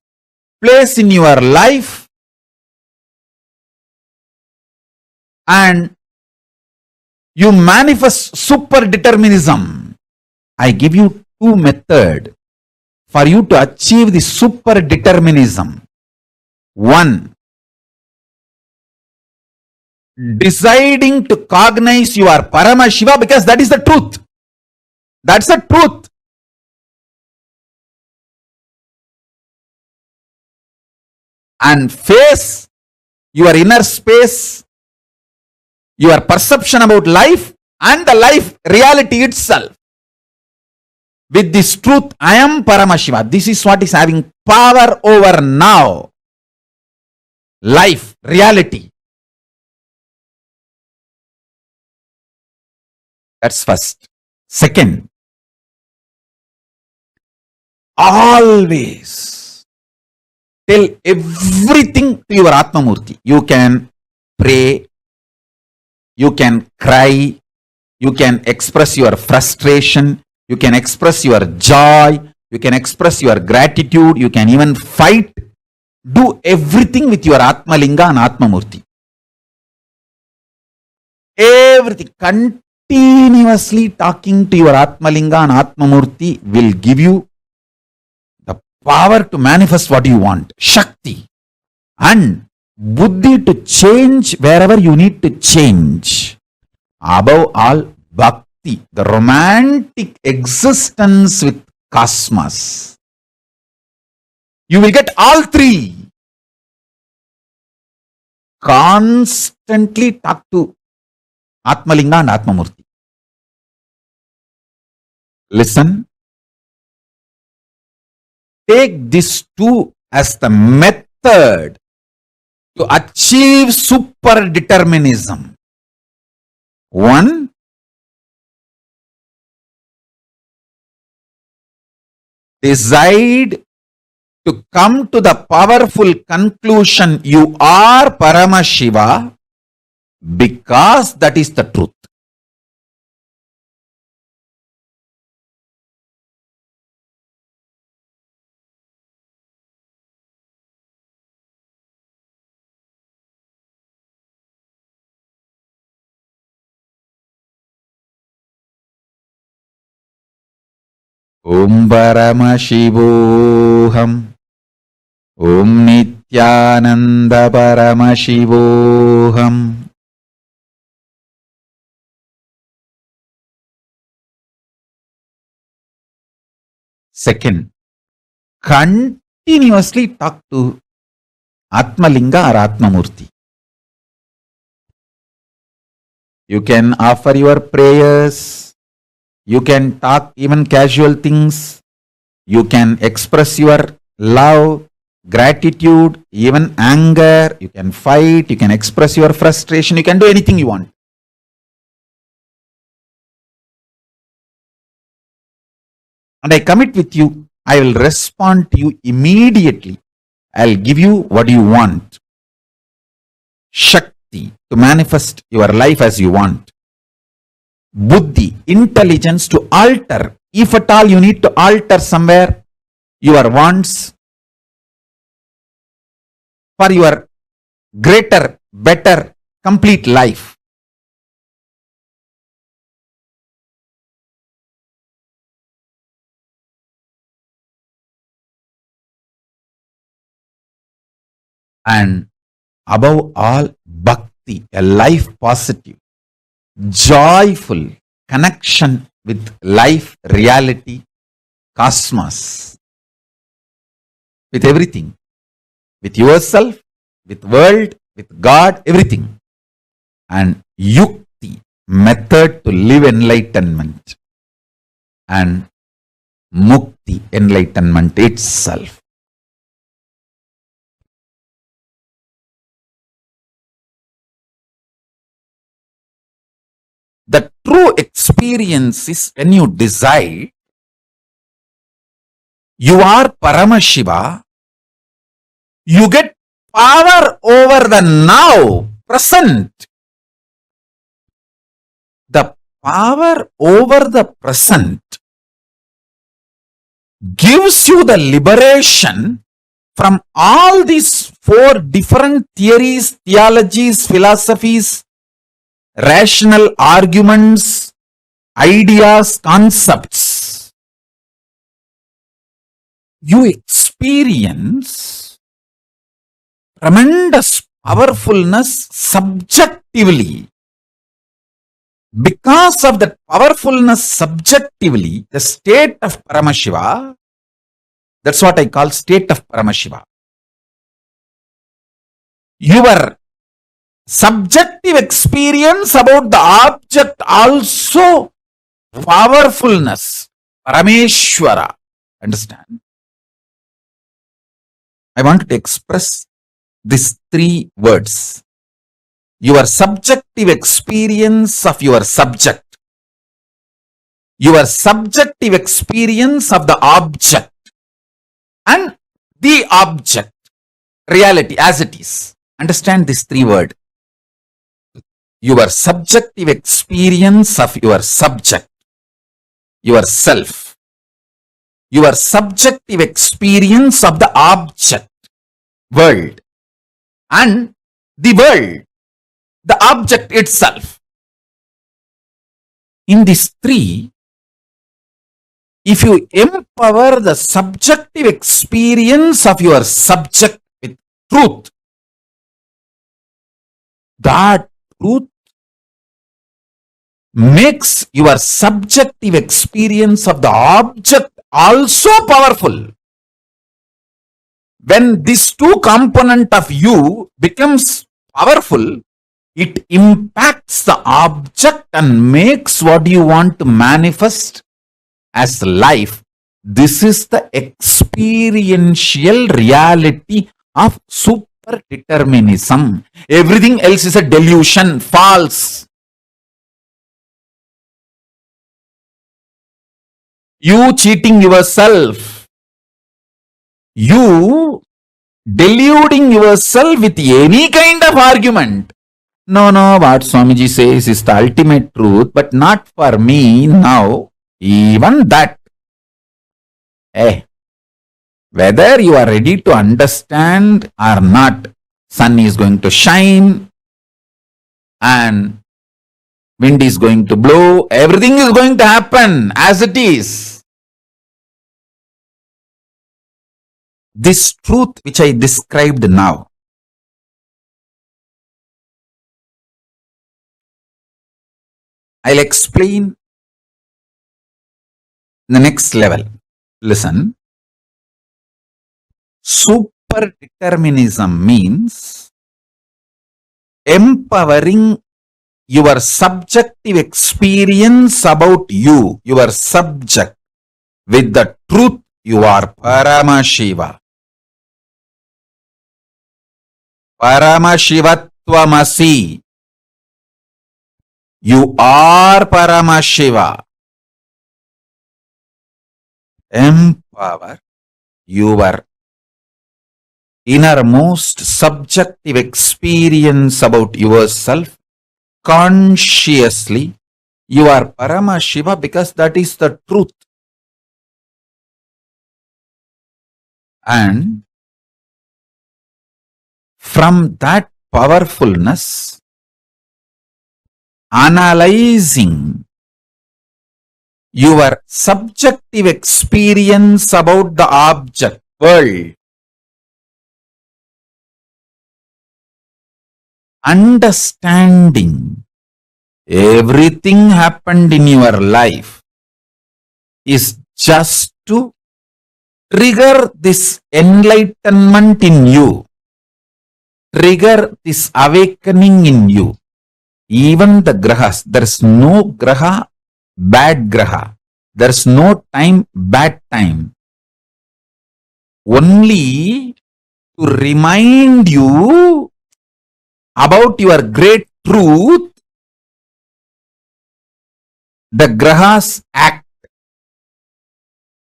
place in your life, and you manifest super determinism. I give you two methods for you to achieve the super determinism. One, deciding to cognize you are Paramashiva because that is the truth. That's the truth. And face your inner space, your perception about life and the life reality itself. With this truth, I am Paramashiva. This is what is having power over now. Life, reality. That's first. Second, always tell everything to your Atmamurti. You can pray, you can cry, you can express your frustration, you can express your joy, you can express your gratitude, you can even fight. Do everything with your Atmalinga and Atmamurti. Everything. Continuously talking to your Atmalinga and Atmamurti will give you the power to manifest what you want. Shakti. And Buddhi to change wherever you need to change. Above all, Bhakti. The romantic existence with cosmos. You will get all three. Constantly talk to Atmalinga and Atmamurti. Listen. Take these two as the method to achieve super determinism. One, decide to come to the powerful conclusion you are Paramashiva because that is the truth. Om Paramashivoham. Om Nithyananda Paramashivoham. Second, continuously talk to Atmalinga or Atmamurti. You can offer your prayers. You can talk even casual things. You can express your love, gratitude, even anger. You can fight. You can express your frustration. You can do anything you want. And I commit with you, I will respond to you immediately. I'll give you what you want. Shakti, to manifest your life as you want. Buddhi, intelligence to alter. If at all you need to alter somewhere your wants for your greater, better, complete life. And above all, bhakti, a life positive, joyful connection with life, reality, cosmos, with everything, with yourself, with world, with God, everything. And yukti, method to live enlightenment. And mukti, enlightenment itself. experience is when you decide you are Paramashiva, you get power over the now, present. The power over the present gives you the liberation from all these four different theories, theologies, philosophies, rational arguments, ideas, concepts. You experience tremendous powerfulness subjectively. Because of that powerfulness subjectively, the state of Paramashiva, that's what I call state of Paramashiva. Your subjective experience about the object also powerfulness, Parameshwara. Understand? I want to express these three words. Your subjective experience of your subject, your subjective experience of the object, and the object, reality as it is. Understand this three words. Your subjective experience of your subject, yourself, your subjective experience of the object, world, and the world, the object itself. In these three, if you empower the subjective experience of your subject with truth, that truth makes your subjective experience of the object also powerful. When this two component of you becomes powerful, it impacts the object and makes what you want to manifest as life. This is the experiential reality of super determinism. Everything else is a delusion, false. You cheating yourself, you deluding yourself with any kind of argument. No, what Swamiji says is the ultimate truth, but not for me now. Even that. Whether you are ready to understand or not, sun is going to shine and wind is going to blow. Everything is going to happen as it is. This truth which I described now, I'll explain the next level. Listen. Super determinism means empowering your subjective experience about you, your subject, with the truth you are Paramashiva. Paramashivattvamasi. You are Paramashiva. Empower your innermost subjective experience about yourself consciously. You are Paramashiva because that is the truth. And from that powerfulness, analyzing your subjective experience about the object, world, understanding everything happened in your life is just to trigger this enlightenment in you, trigger this awakening in you. Even the grahas, there is no graha, bad graha. There is no time, bad time. Only to remind you about your great truth the grahas act.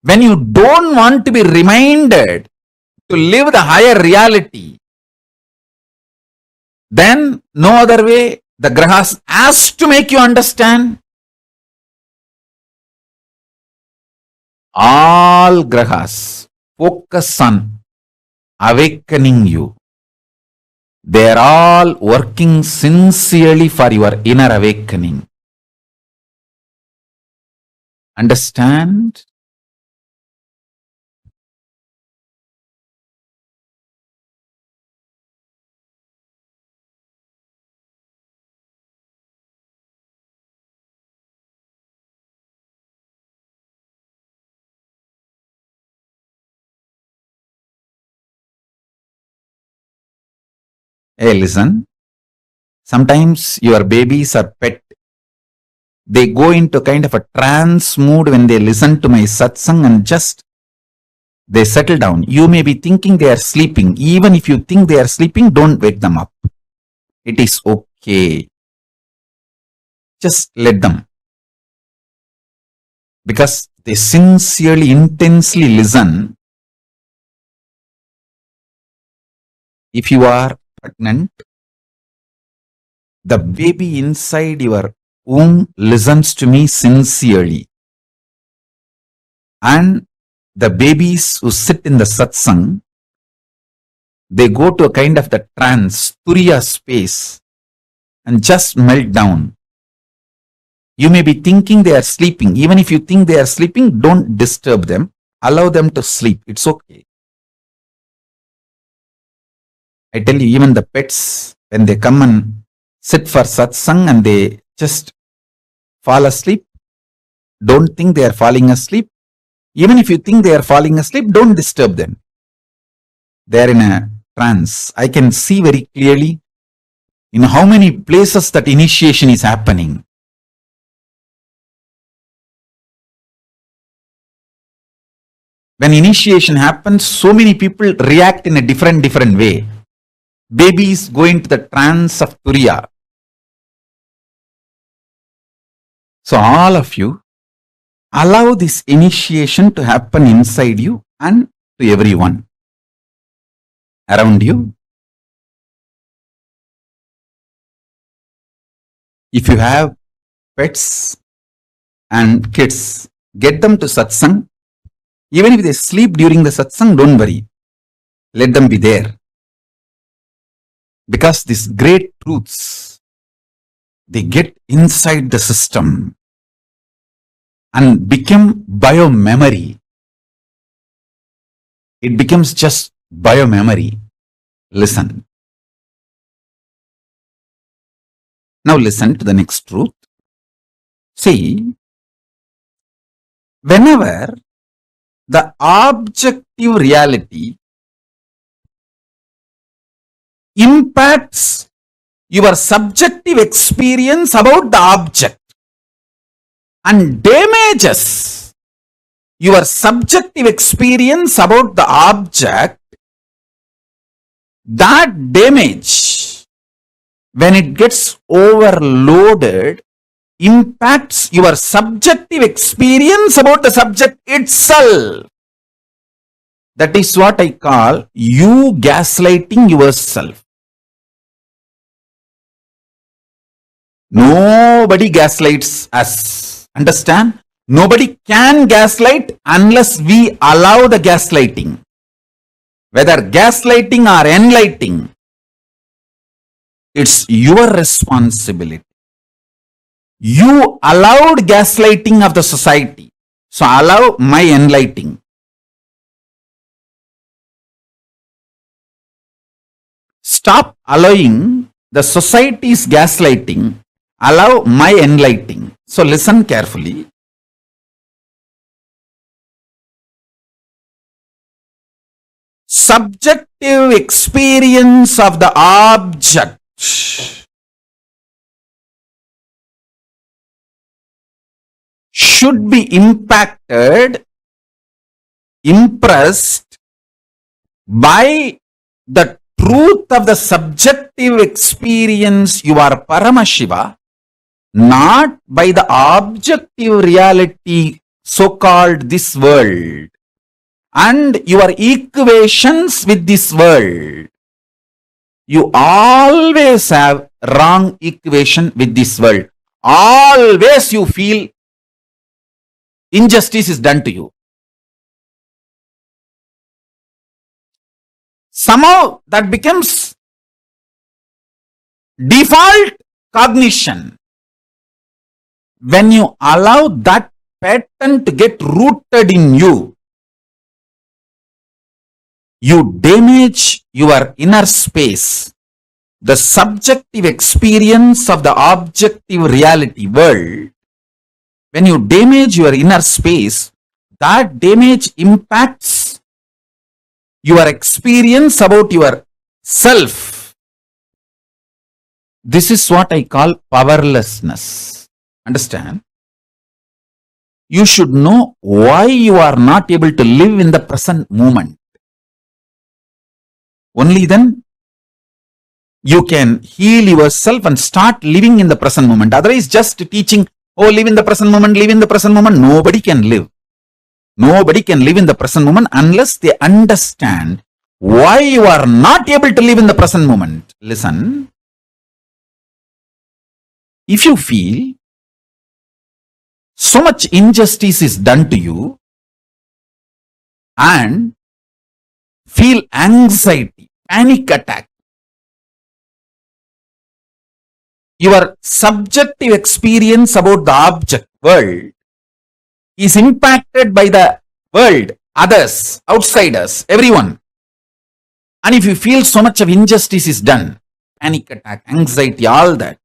When you don't want to be reminded to live the higher reality, then no other way, the grahas has to make you understand. All grahas focus on awakening you. They are all working sincerely for your inner awakening. Understand? Hey, listen. Sometimes your babies or pet, they go into kind of a trance mood when they listen to my satsang and just they settle down. You may be thinking they are sleeping. Even if you think they are sleeping, don't wake them up. It is okay. Just let them. Because they sincerely, intensely listen. If you are pregnant, the baby inside your womb listens to me sincerely. And the babies who sit in the satsang, they go to a kind of the trance, turiya space, and just melt down. You may be thinking they are sleeping. Even if you think they are sleeping, don't disturb them. Allow them to sleep. It's okay. I tell you, even the pets, when they come and sit for satsang and they just fall asleep, don't think they are falling asleep. Even if you think they are falling asleep, don't disturb them. They are in a trance. I can see very clearly in how many places that initiation is happening. When initiation happens, so many people react in a different way. Babies go into the trance of turiya. So all of you, allow this initiation to happen inside you and to everyone around you. If you have pets and kids, get them to satsang. Even if they sleep during the satsang, don't worry. Let them be there. Because these great truths, they get inside the system and become bio-memory. It becomes just bio-memory. Listen. Now listen to the next truth. See, whenever the objective reality impacts your subjective experience about the object and damages your subjective experience about the object, that damage, when it gets overloaded, impacts your subjective experience about the subject itself. That is what I call you gaslighting yourself. Nobody gaslights us. Understand? Nobody can gaslight unless we allow the gaslighting. Whether gaslighting or enlightening, it's your responsibility. You allowed gaslighting of the society. So allow my enlightening. Stop allowing the society's gaslighting. Allow my enlightening. So listen carefully. Subjective experience of the object should be impacted, impressed by the truth of the subjective experience you are Paramashiva, not by the objective reality, so-called this world, and your equations with this world. You always have wrong equation with this world. Always you feel injustice is done to you. Somehow that becomes default cognition. When you allow that pattern to get rooted in you, you damage your inner space, the subjective experience of the objective reality world. When you damage your inner space, that damage impacts your experience about your self. This is what I call powerlessness. Understand? You should know why you are not able to live in the present moment. Only then you can heal yourself and start living in the present moment. Otherwise, just teaching, oh, live in the present moment, live in the present moment. Nobody can live. Nobody can live in the present moment unless they understand why you are not able to live in the present moment. Listen. If you feel so much injustice is done to you and feel anxiety, panic attack, your subjective experience about the object world is impacted by the world, others, outsiders, everyone. And if you feel so much of injustice is done, panic attack, anxiety, all that,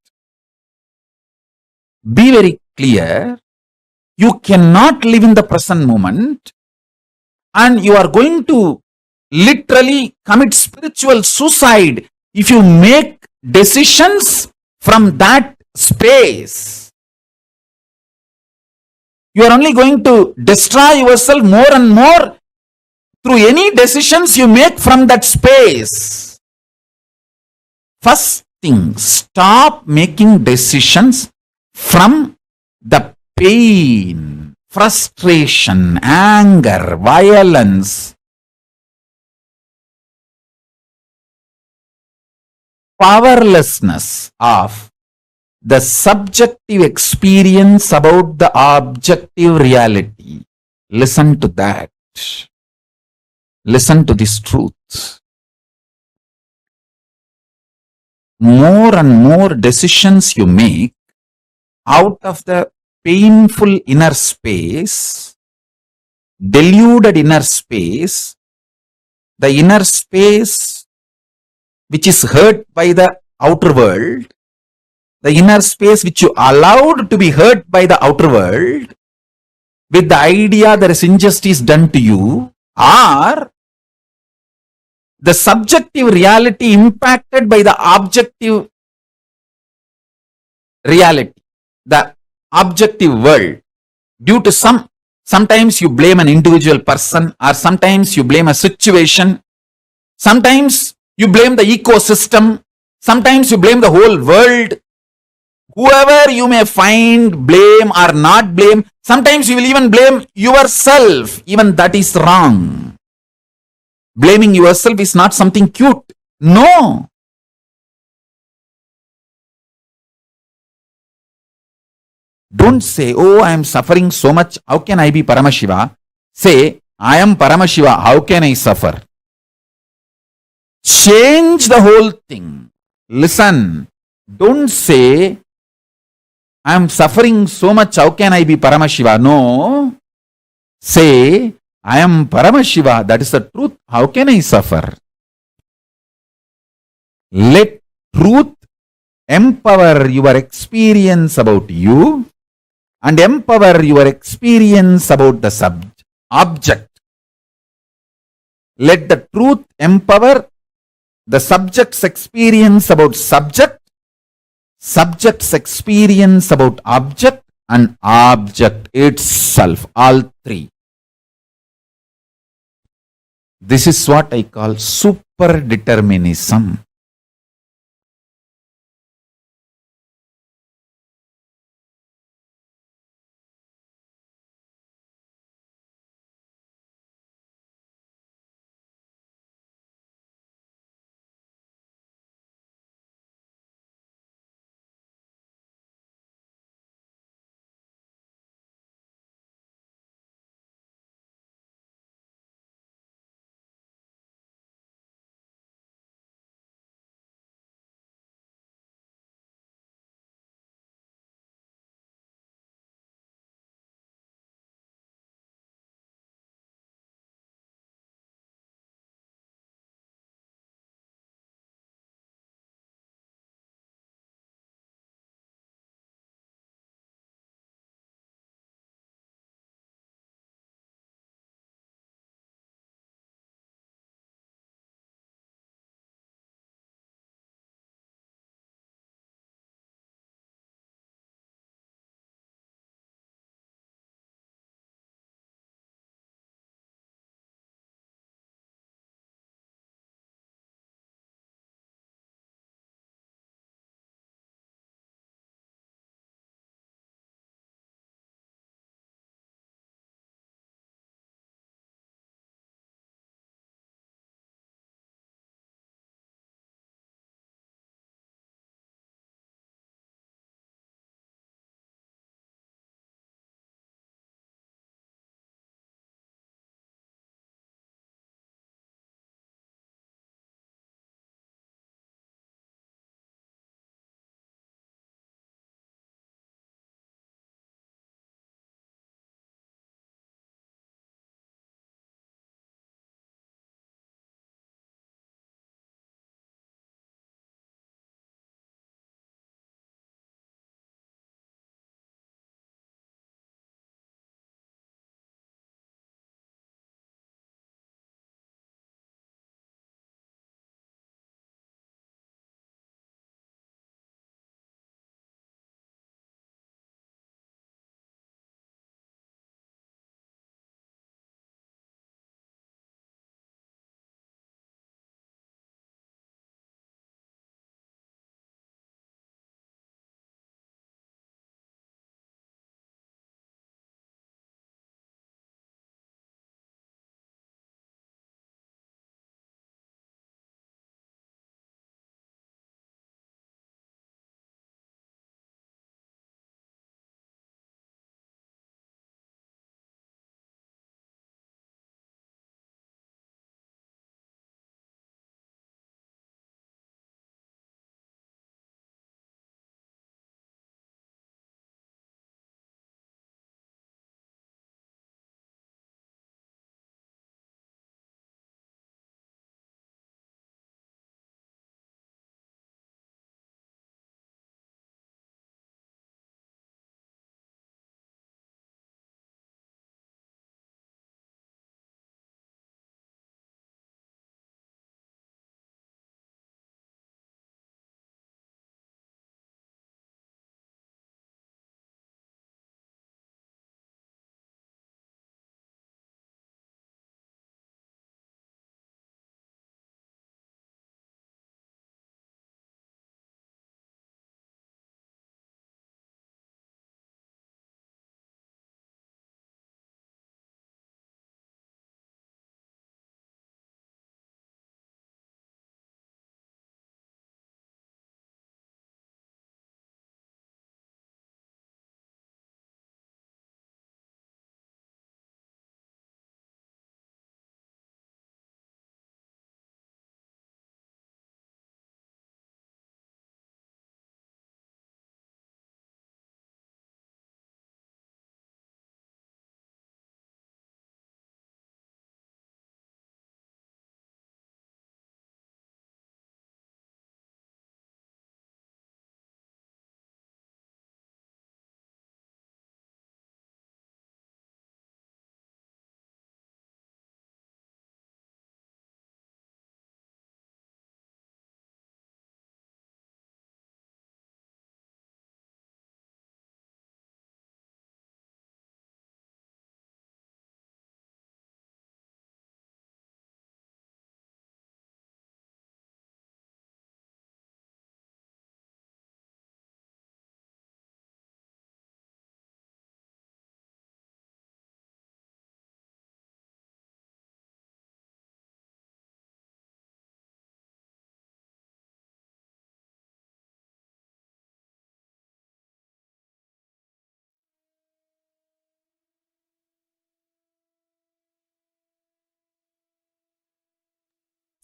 be very clear, you cannot live in the present moment and you are going to literally commit spiritual suicide if you make decisions from that space. You are only going to destroy yourself more and more through any decisions you make from that space. First thing, stop making decisions from the pain, frustration, anger, violence, powerlessness of the subjective experience about the objective reality. Listen to that. Listen to this truth. More and more decisions you make out of the painful inner space, deluded inner space, the inner space which is hurt by the outer world, the inner space which you allowed to be hurt by the outer world, with the idea there is injustice done to you, or the subjective reality impacted by the objective reality, the objective world, due to sometimes you blame an individual person, or sometimes you blame a situation, sometimes you blame the ecosystem, sometimes you blame the whole world. Whoever you may find, blame or not blame, sometimes you will even blame yourself. Even that is wrong. Blaming yourself is not something cute. No. Don't say, oh, I am suffering so much. How can I be Paramashiva? Say, I am Paramashiva. How can I suffer? Change the whole thing. Listen. Don't say, I am suffering so much. How can I be Paramashiva? No. Say, I am Paramashiva. That is the truth. How can I suffer? Let truth empower your experience about you and empower your experience about the object. Let the truth empower the subject's experience about subject, subject's experience about object, and object itself, all three. This is what I call super determinism.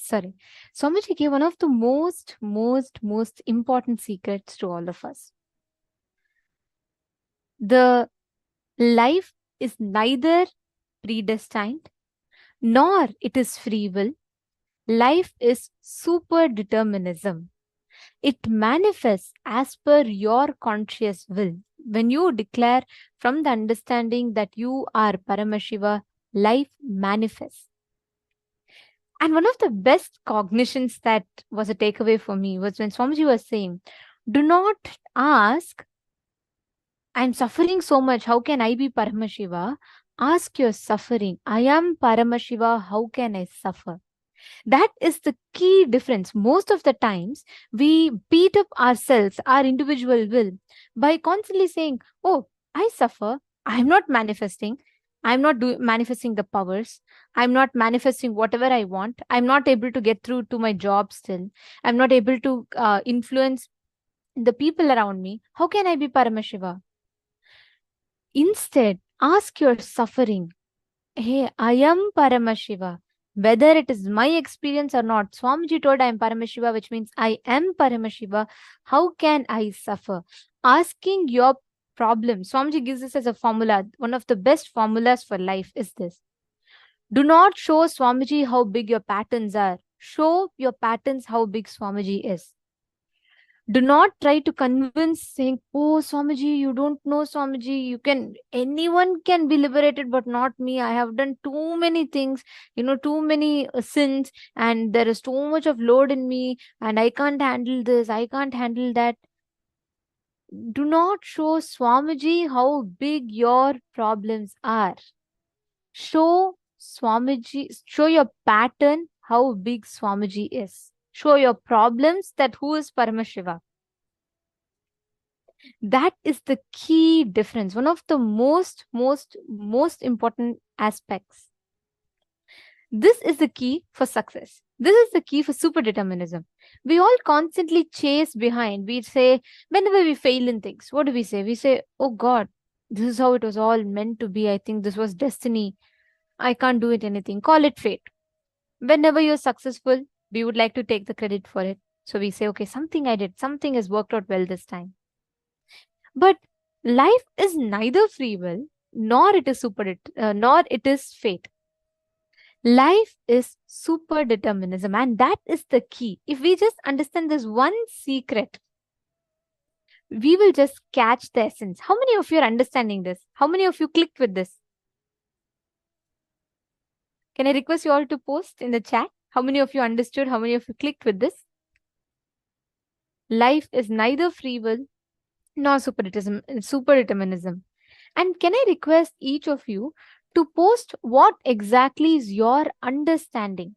Swamiji gave one of the most important secrets to all of us. The life is neither predestined nor it is free will. Life is super determinism. It manifests as per your conscious will. When you declare from the understanding that you are Paramashiva, life manifests. And one of the best cognitions that was a takeaway for me was when Swamiji was saying, do not ask, I'm suffering so much, how can I be Paramashiva? Ask your suffering, I am Paramashiva, how can I suffer? That is the key difference. Most of the times, we beat up ourselves, our individual will, by constantly saying, oh, I suffer, I'm not manifesting. I'm not manifesting the powers. I'm not manifesting whatever I want. I'm not able to get through to my job still. I'm not able to influence the people around me. How can I be Paramashiva? Instead, ask your suffering, hey, I am Paramashiva. Whether it is my experience or not, Swamiji told I am Paramashiva, which means I am Paramashiva. How can I suffer? Asking your problem. Swamiji gives this as a formula. One of the best formulas for life is this. Do not show Swamiji how big your patterns are. Show your patterns how big Swamiji is. Do not try to convince saying, oh, Swamiji, you don't know Swamiji. Anyone can be liberated, but not me. I have done too many things, too many sins, and there is too much of load in me, and I can't handle this. I can't handle that. Do not show Swamiji how big your problems are. Show Swamiji, show your pattern how big Swamiji is. Show your problems that who is Paramashiva. That is the key difference. One of the most important aspects. This is the key for success. This is the key for super determinism. We all constantly chase behind. We say, whenever we fail in things, what do we say? We say, oh God, this is how it was all meant to be. I think this was destiny. I can't do it anything. Call it fate. Whenever you're successful, we would like to take the credit for it. So we say, okay, something I did, something has worked out well this time. But life is neither free will, nor it is fate. Life is super determinism, and that is the key. If we just understand this one secret, we will just catch the essence. How many of you are understanding this? How many of you clicked with this? Can I request you all to post in the chat? How many of you understood? How many of you clicked with this? Life is neither free will nor super determinism. And can I request each of you to post what exactly is your understanding?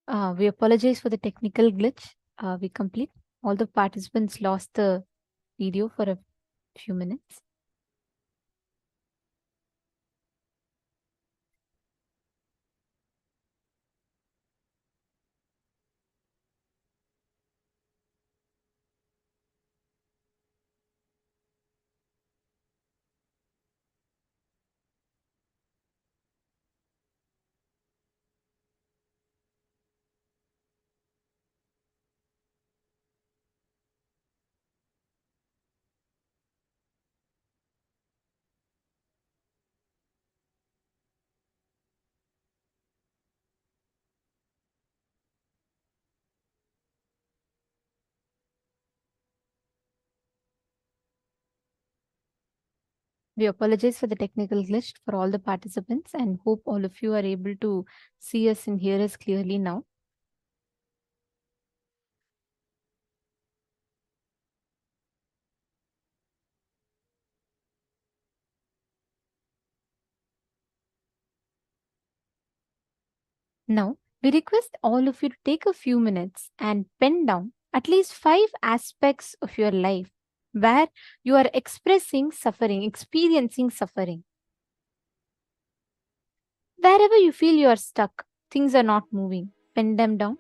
We apologize for the technical glitch. We complete. All the participants lost the video for a few minutes. We apologize for the technical glitch for all the participants and hope all of you are able to see us and hear us clearly now. Now, we request all of you to take a few minutes and pen down at least 5 aspects of your life where you are expressing suffering, experiencing suffering. Wherever you feel you are stuck, things are not moving, pen them down.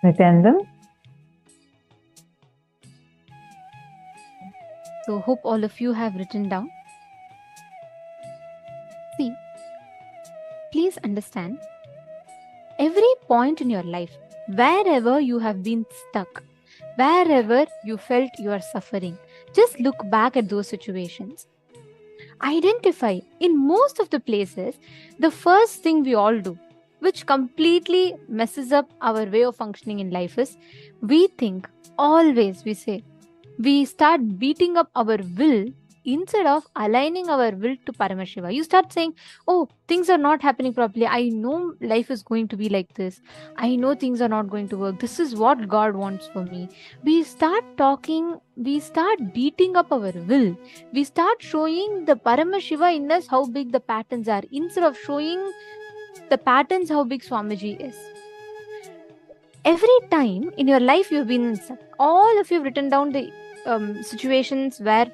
Nithyananda? So hope all of you have written down. See, please understand, every point in your life, wherever you have been stuck, wherever you felt you are suffering, just look back at those situations. Identify. In most of the places, the first thing we all do, which completely messes up our way of functioning in life, is we think, always we say, we start beating up our will instead of aligning our will to Paramashiva. You start saying, oh, things are not happening properly. I know life is going to be like this. I know things are not going to work. This is what God wants for me. We start talking, we start beating up our will. We start showing the Paramashiva in us how big the patterns are instead of showing the patterns how big Swamiji is. Every time in your life you've been stuck, all of you have written down the situations where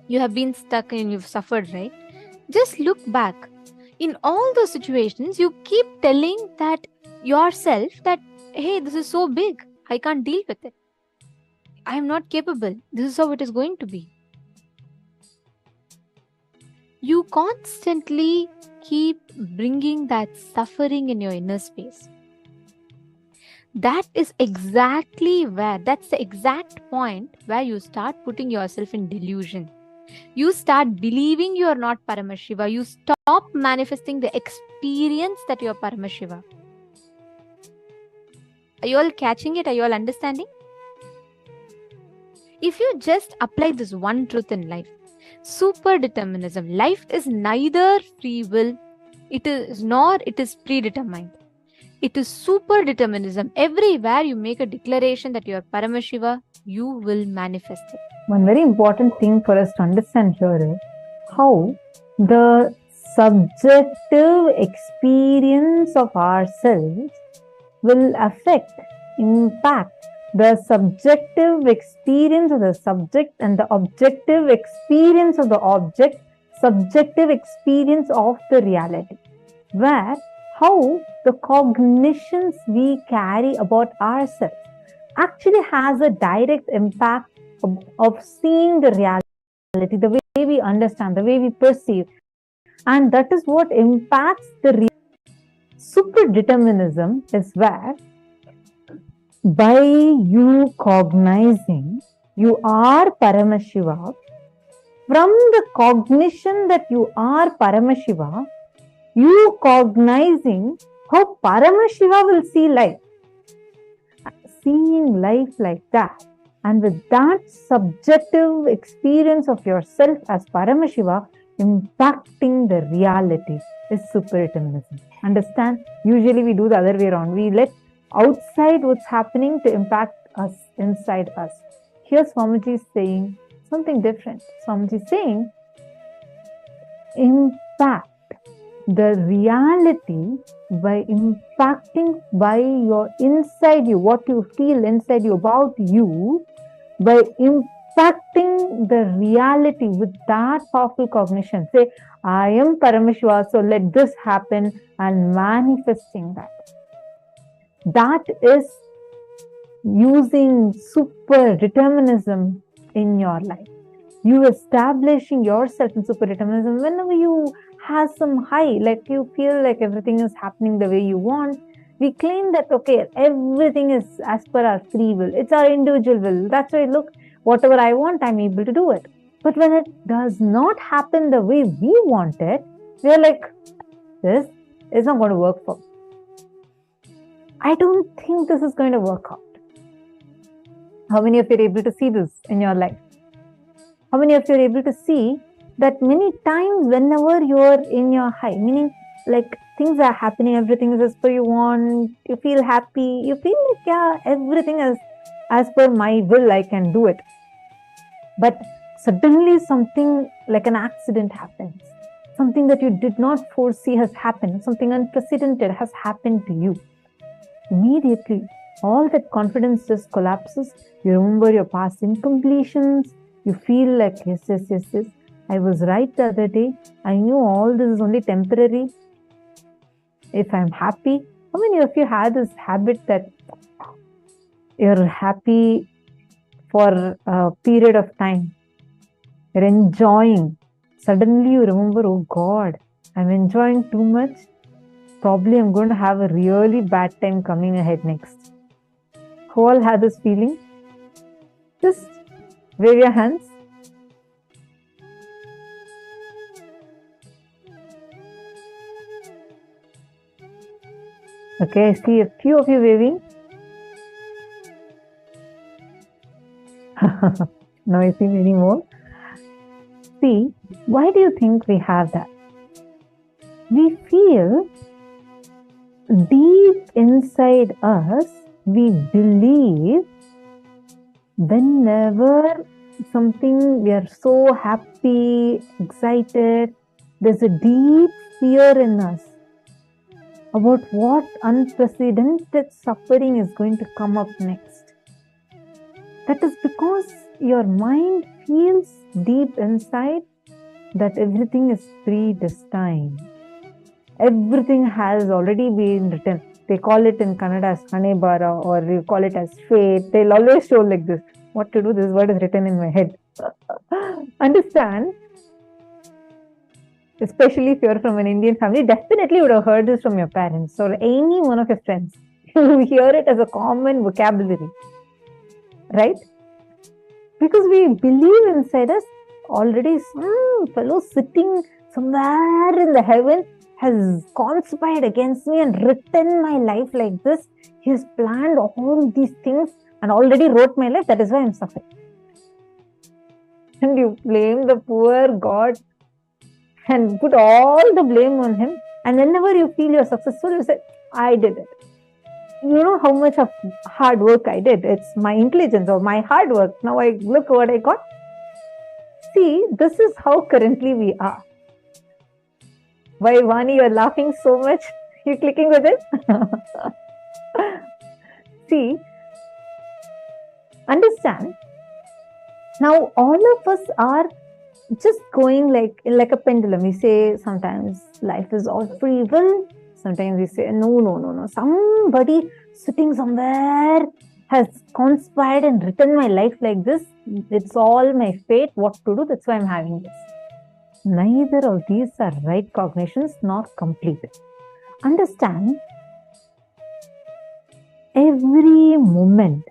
you have been stuck and you've suffered, right? Just look back. In all those situations, you keep telling that yourself that, hey, this is so big, I can't deal with it. I am not capable. This is how it is going to be. You constantly keep bringing that suffering in your inner space. That is exactly where, that's the exact point where you start putting yourself in delusion. You start believing you are not Paramashiva. You stop manifesting the experience that you are Paramashiva. Are you all catching it? Are you all understanding? If you just apply this one truth in life, super determinism, life is neither free will, it is predetermined. It is super determinism. Everywhere you make a declaration that you are Paramashiva, you will manifest it. One very important thing for us to understand here is how the subjective experience of ourselves will affect, impact the subjective experience of the subject and the objective experience of the object, subjective experience of the reality, where how the cognitions we carry about ourselves actually has a direct impact of seeing the reality, the way we understand, the way we perceive, and that is what impacts the super determinism is where by you cognizing you are Paramashiva, from the cognition that you are Paramashiva, you cognizing how Paramashiva will see life, seeing life like that, and with that subjective experience of yourself as Paramashiva impacting the reality is superdeterminism. Understand? Usually we do the other way around. We let outside what's happening to impact us inside us. Here Swamiji is saying something different. Swamiji is saying impact the reality by impacting by your inside you, what you feel inside you about you, by impacting the reality with that powerful cognition. Say, I am Paramashiva, so let this happen, and manifesting that. That is using super determinism in your life. You establishing yourself in super determinism whenever you have some high, like you feel like everything is happening the way you want. We claim that, okay, everything is as per our free will. It's our individual will. That's why, look, whatever I want, I'm able to do it. But when it does not happen the way we want it, we're like, this is not going to work for me. I don't think this is going to work out. How many of you are able to see this in your life? How many of you are able to see that many times whenever you're in your high, meaning like things are happening, everything is as per you want, you feel happy, you feel like, yeah, everything is as per my will, I can do it. But suddenly something like an accident happens. Something that you did not foresee has happened. Something unprecedented has happened to you. Immediately, all that confidence just collapses. You remember your past incompletions. You feel like, yes, I was right the other day. I knew all this is only temporary. If I'm happy, how many of you had this habit that You're happy for a period of time. You're enjoying. Suddenly you remember, oh God, I'm enjoying too much. Probably I'm going to have a really bad time coming ahead next. Who all have this feeling? Just wave your hands. Okay, I see a few of you waving. No, I see many more. See, why do you think we have that? We feel deep inside us, we believe whenever something, we are so happy, excited, there's a deep fear in us about what unprecedented suffering is going to come up next. That is because your mind feels deep inside that everything is predestined. Everything has already been written. They call it in Kannada as Hanebara, or you call it as fate. They'll always show like this. What to do? This word is written in my head. Understand? Especially if you're from an Indian family, definitely would have heard this from your parents or any one of your friends. You hear it as a common vocabulary, right? Because we believe inside us already some fellow sitting somewhere in the heaven has conspired against me and written my life like this. He has planned all these things and already wrote my life. That is why I'm suffering. And you blame the poor God and put all the blame on him. And whenever you feel you're successful, you say, I did it. You know how much of hard work I did. It's my intelligence or my hard work. Now I look what I got. See, this is how currently we are. Why, Vani, you're laughing so much? You clicking with it? See, understand. Now all of us are just going like a pendulum. We say sometimes life is all free will. Sometimes we say, no. Somebody sitting somewhere has conspired and written my life like this. It's all my fate. What to do? That's why I'm having this. Neither of these are right cognitions, nor complete. Understand, every moment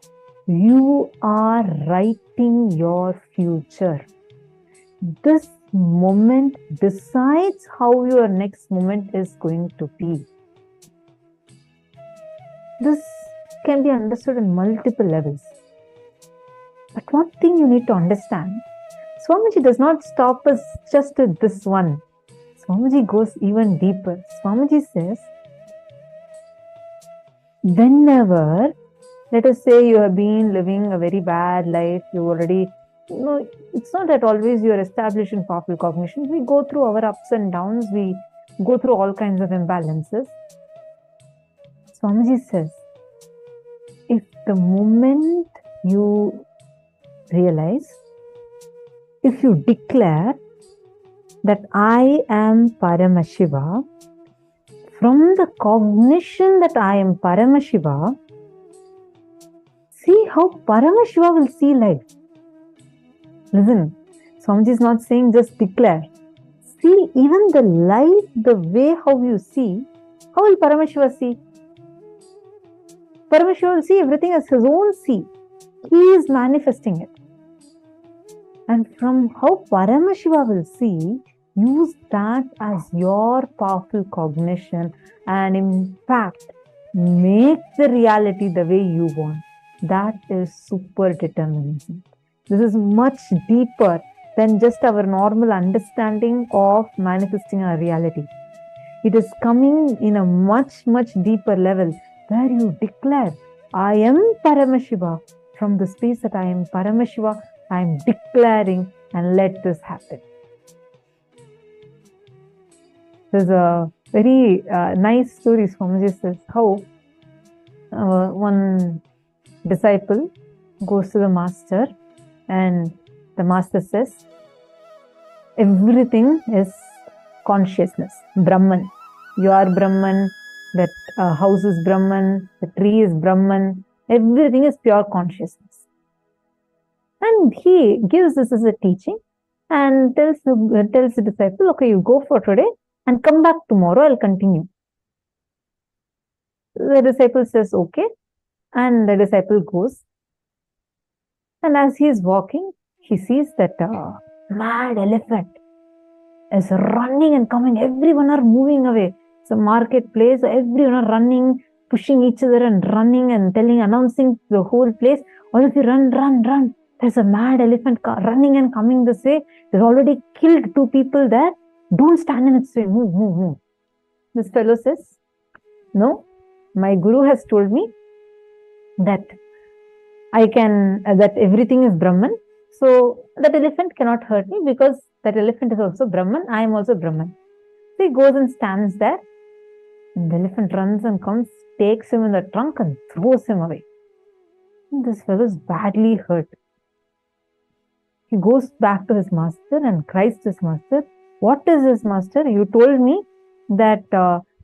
you are writing your future. This moment decides how your next moment is going to be. This can be understood in multiple levels. But one thing you need to understand, Swamiji does not stop us just at this one. Swamiji goes even deeper. Swamiji says, whenever, let us say you have been living a very bad life, you already, it's not that always you are established in powerful cognition. We go through our ups and downs, we go through all kinds of imbalances. Swamiji says, if the moment you realize, if you declare that I am Paramashiva, from the cognition that I am Paramashiva, see how Paramashiva will see life. Listen, Swamiji is not saying just declare. See, even the life, the way how you see, how will Paramashiva see? Paramashiva will see everything as his own see. He is manifesting it. And from how Paramashiva will see, use that as your powerful cognition and in fact, make the reality the way you want. That is super determinism. This is much deeper than just our normal understanding of manifesting our reality. It is coming in a much, much deeper level where you declare, I am Paramashiva. From the space that I am Paramashiva, I am declaring and let this happen. There's a very nice story Swamiji says how one disciple goes to the master and the master says, everything is consciousness, Brahman. You are Brahman, that house is Brahman, the tree is Brahman, Everything is pure consciousness. And he gives this as a teaching and tells the disciple, okay, you go for today and come back tomorrow, I'll continue. The disciple says, okay. And the disciple goes. And as he is walking, he sees that mad elephant is running and coming. Everyone are moving away. It's a marketplace. Everyone are running, pushing each other and running and announcing the whole place. All of you run, run, run. There's a mad elephant running and coming this way. They've already killed 2 people there. Don't stand in its way. Move, move, move. This fellow says, no, my guru has told me that that everything is Brahman. So that elephant cannot hurt me because that elephant is also Brahman. I am also Brahman. So he goes and stands there. And the elephant runs and comes, takes him in the trunk and throws him away. And this fellow is badly hurt. He goes back to his master and cries to his master, what is this, master? You told me that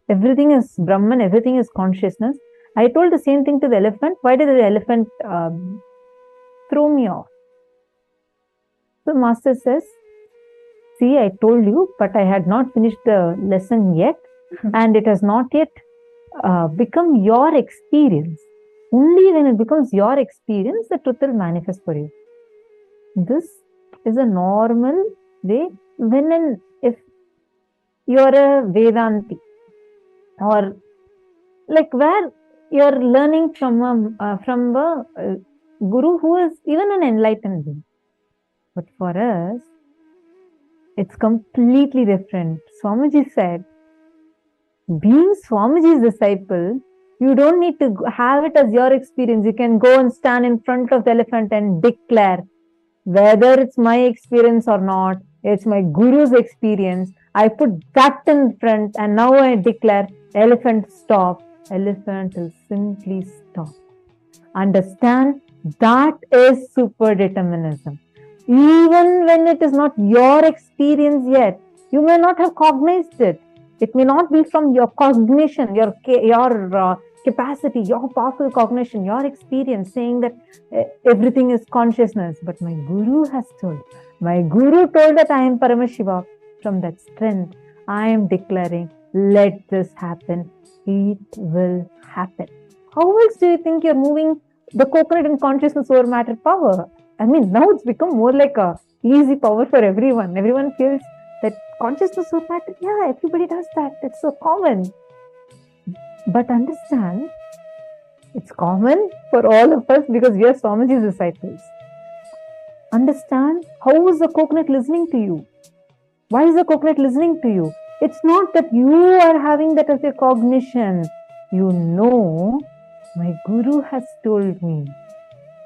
everything is Brahman, everything is consciousness. I told the same thing to the elephant. Why did the elephant throw me off? The master says, see, I told you, but I had not finished the lesson yet, and it has not yet become your experience. Only when it becomes your experience, the truth will manifest for you. This is a normal way if you're a Vedanti or like where you're learning from a guru who is even an enlightened being. But for us, it's completely different. Swamiji said, being Swamiji's disciple, you don't need to have it as your experience. You can go and stand in front of the elephant and declare, whether it's my experience or not, it's my guru's experience. I put that in front and now I declare, elephant stop. Elephant will simply stop. Understand, that is super determinism. Even when it is not your experience yet, you may not have cognized it. It may not be from your cognition, your capacity, your powerful cognition, your experience saying that everything is consciousness. But my guru has told. My guru told that I am Paramashiva. From that strength, I am declaring, let this happen. It will happen. How else do you think you're moving the coconut in consciousness over matter power? I mean, now it's become more like a easy power for everyone. Everyone feels that consciousness over matter. Yeah, everybody does that. It's so common. But understand, it's common for all of us because we are Swamiji's disciples. Understand, how is the coconut listening to you? Why is the coconut listening to you? It's not that you are having that as your cognition. You know, my guru has told me.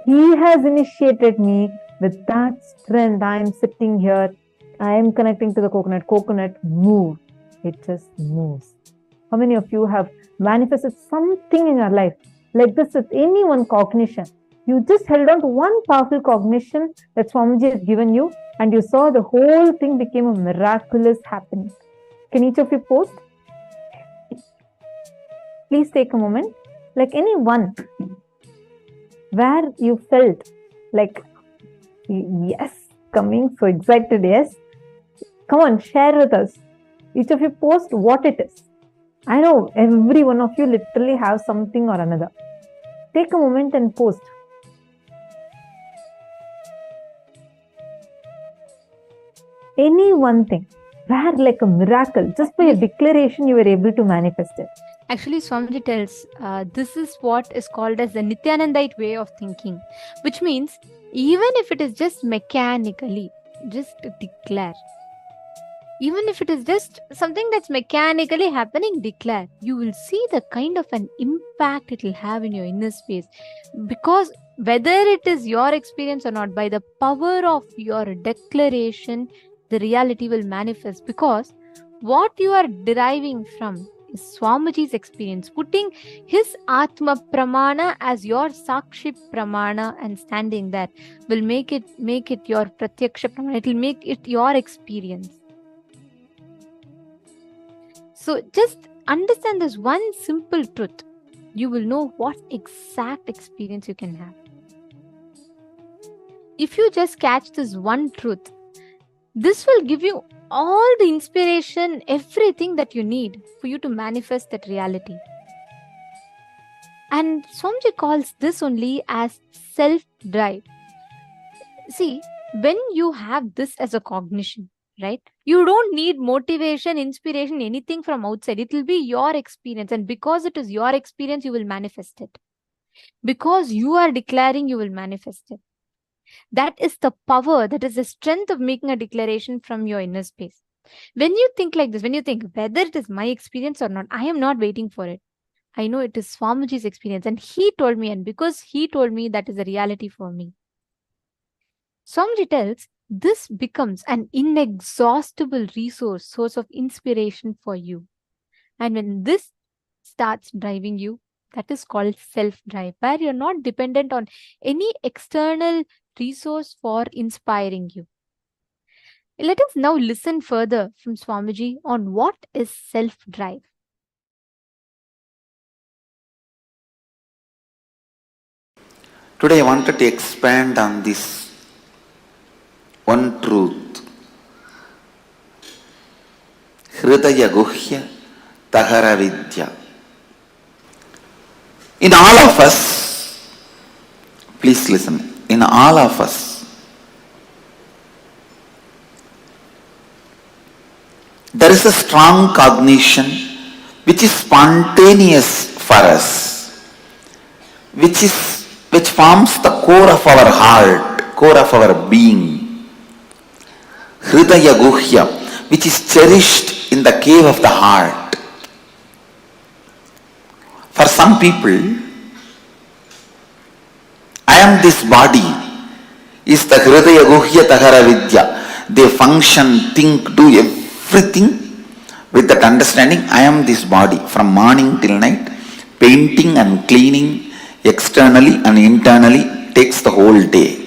He has initiated me with that strength. I am sitting here. I am connecting to the coconut. Coconut move. It just moves. How many of you have manifested something in your life like this with any one cognition? You just held on to one powerful cognition that Swamiji has given you and you saw the whole thing became a miraculous happening. Can each of you post? Please take a moment. Like any one where you felt like, yes, coming, so excited, yes. Come on, share with us. Each of you post what it is. I know every one of you literally have something or another. Take a moment and post. Any one thing, where like a miracle, just by a declaration you were able to manifest it. Actually, Swamiji tells this is what is called as the Nithyanandite way of thinking, which means even if it is just mechanically, just declare. Even if it is just something that's mechanically happening, declare. You will see the kind of an impact it will have in your inner space. Because whether it is your experience or not, by the power of your declaration, the reality will manifest. Because what you are deriving from is Swamiji's experience, putting his Atma Pramana as your Sakshi Pramana and standing there will make it your Pratyaksha Pramana. It will make it your experience. So just understand this one simple truth. you will know what exact experience you can have. If you just catch this one truth, this will give you all the inspiration, everything that you need for you to manifest that reality. And Swamiji calls this only as self-drive. See, when you have this as a cognition, right, you don't need motivation, inspiration, anything from outside. It will be your experience, and because it is your experience, you will manifest it. Because you are declaring, you will manifest it. That is the power, that is the strength of making a declaration from your inner space. When you think like this, when you think whether it is my experience or not, I am not waiting for it. I know it is Swamiji's experience, and he told me, and because he told me, that is a reality for me. Swamiji tells this becomes an inexhaustible resource, source of inspiration for you. And when this starts driving you, that is called self-drive, where you're not dependent on any external resource for inspiring you. Let us now listen further from Swamiji on what is self-drive. Today I wanted to expand on this one truth. Hridaya Guhya Tahara Vidya. In all of us, please listen, in all of us, there is a strong cognition which is spontaneous for us, which forms the core of our heart, core of our being. Hridaya Guhya, which is cherished in the cave of the heart. For some people, I am this body is the Hridaya Guhya Tahara Vidya. They function, think, do everything with that understanding. I am this body from morning till night. Painting and cleaning externally and internally takes the whole day.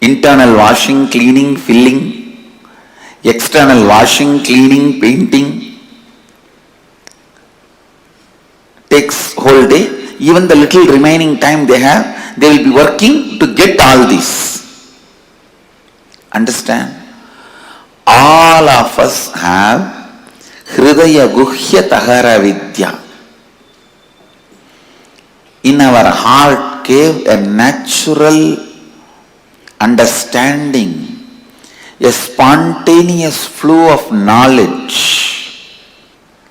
Internal washing, cleaning, filling, external washing, cleaning, painting takes whole day. Even the little remaining time they have, they will be working to get all this. Understand? All of us have Hridaya Guhya Tahara Vidya. In our heart cave, a natural understanding, a spontaneous flow of knowledge.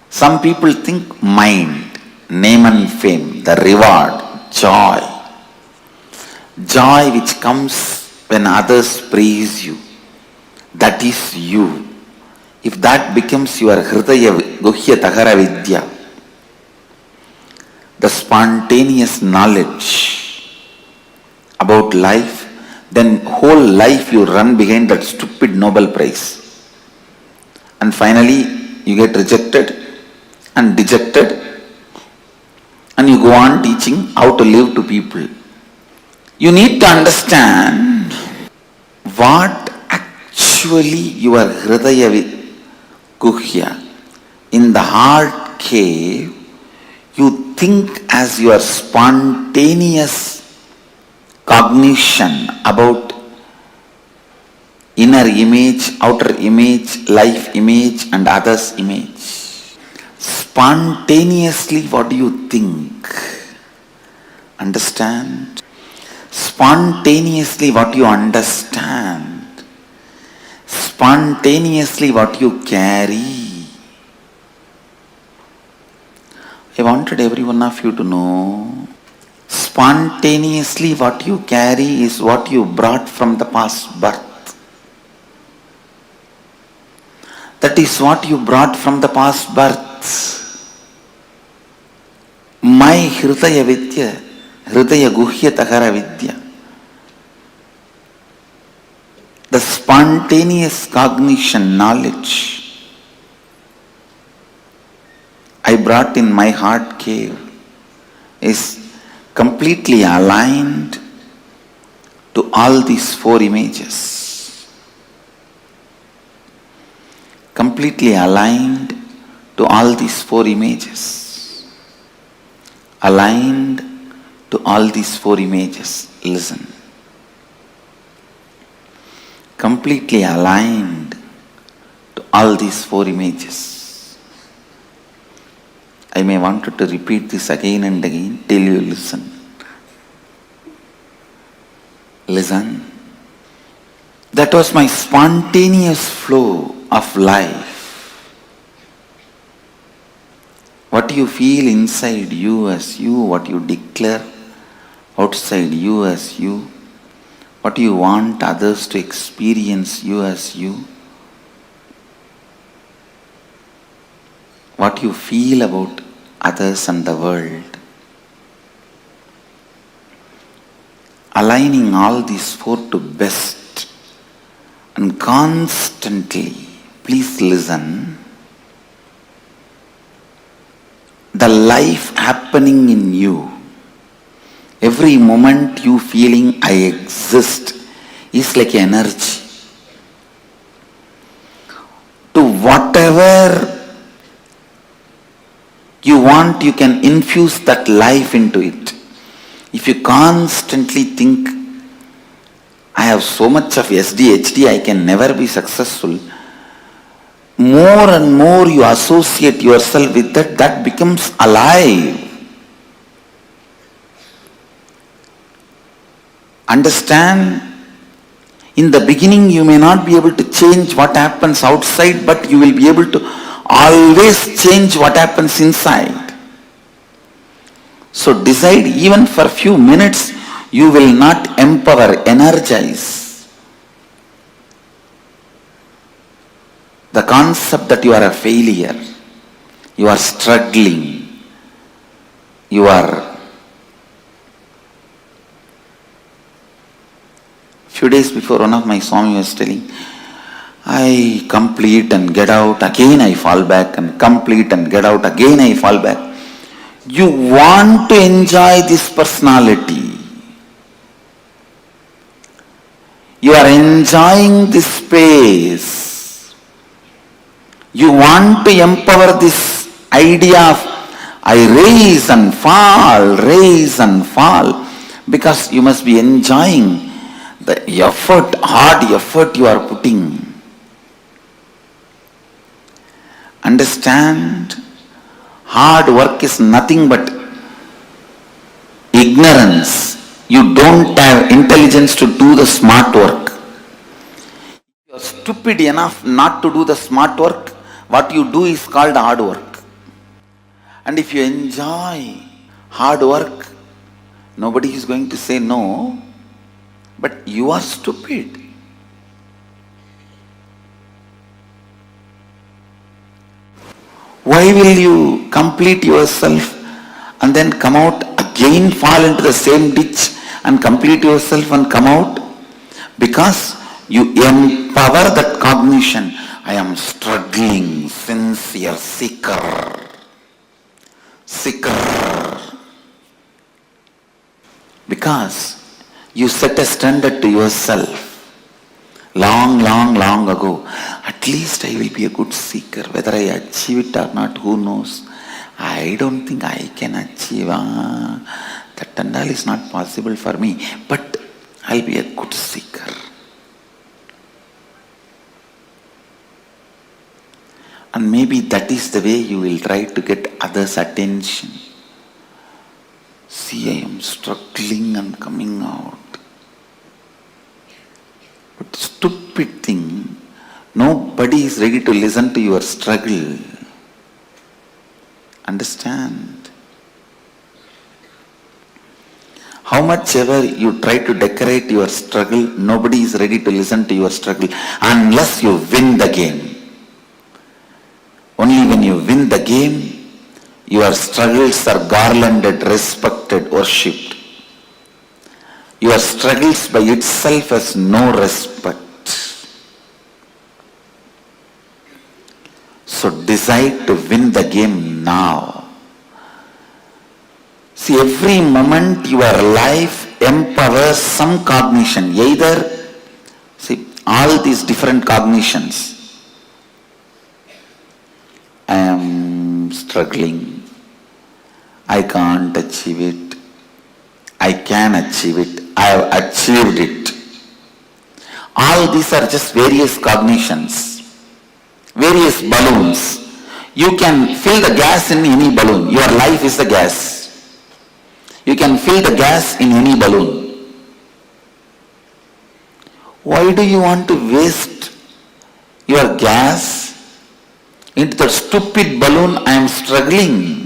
Some people think mind, name and fame, the reward, joy. Joy which comes when others praise you. That is you. If that becomes your Hridaya Guhya Tahara Vidya, the spontaneous knowledge about life, then whole life you run behind that stupid Nobel Prize. And finally you get rejected and dejected, and you go on teaching how to live to people. You need to understand what actually your Hridaya Guhya, in the heart cave, you think as your spontaneous cognition about inner image, outer image, life image and others image. Spontaneously, what do you think? Understand? Spontaneously, what you understand. Spontaneously, what you carry. I wanted every one of you to know, spontaneously what you carry is what you brought from the past birth. That is what you brought from the past births. My Hridaya Vidya, Hridaya Guhya Tahara Vidya, the spontaneous cognition, knowledge I brought in my heart cave is completely aligned to all these four images. Completely aligned to all these four images. aligned to all these four images. Listen. Completely aligned to all these four images. I may want you to repeat this again and again till you listen. Listen. That was my spontaneous flow of life. What you feel inside you as you, what you declare outside you as you, what you want others to experience you as you, what you feel about others and the world. Aligning all these four to best and constantly, please listen, the life happening in you, every moment you feeling I exist is like energy. To whatever you want, you can infuse that life into it. If you constantly think, I have so much of SDHD, I can never be successful, more and more you associate yourself with that, that becomes alive. Understand, in the beginning you may not be able to change what happens outside, but you will be able to always change what happens inside. So decide, even for a few minutes, you will not empower, energize. The concept that you are a failure, you are struggling, you are. Few days before, one of my Swami was telling, I complete and get out, again I fall back, and complete and get out, again I fall back. You want to enjoy this personality. You are enjoying this space. You want to empower this idea of I raise and fall, because you must be enjoying the effort, hard effort you are putting. Understand, hard work is nothing but ignorance. You don't have intelligence to do the smart work. You are stupid enough not to do the smart work. What you do is called hard work. And if you enjoy hard work, nobody is going to say no, but you are stupid. Why will you complete yourself and then come out again, fall into the same ditch and complete yourself and come out? Because you empower that cognition. I am struggling, sincere, seeker. Because you set a standard to yourself long ago. At least I will be a good seeker. Whether I achieve it or not, who knows? I don't think I can achieve. That and all is not possible for me. But I'll be a good seeker. And maybe that is the way you will try to get others' attention. See, I am struggling and coming out. But stupid thing, nobody is ready to listen to your struggle. Understand? How much ever you try to decorate your struggle, nobody is ready to listen to your struggle unless you win the game. Only when you win the game, your struggles are garlanded, respected, worshipped. Your struggles by itself has no respect. So decide to win the game now. See, every moment your life empowers some cognition. Either, see, all these different cognitions. I am struggling. I can't achieve it. I can achieve it. I have achieved it. All these are just various cognitions, various balloons. You can fill the gas in any balloon. Your life is the gas. You can fill the gas in any balloon. Why do you want to waste your gas into the stupid balloon? I am struggling.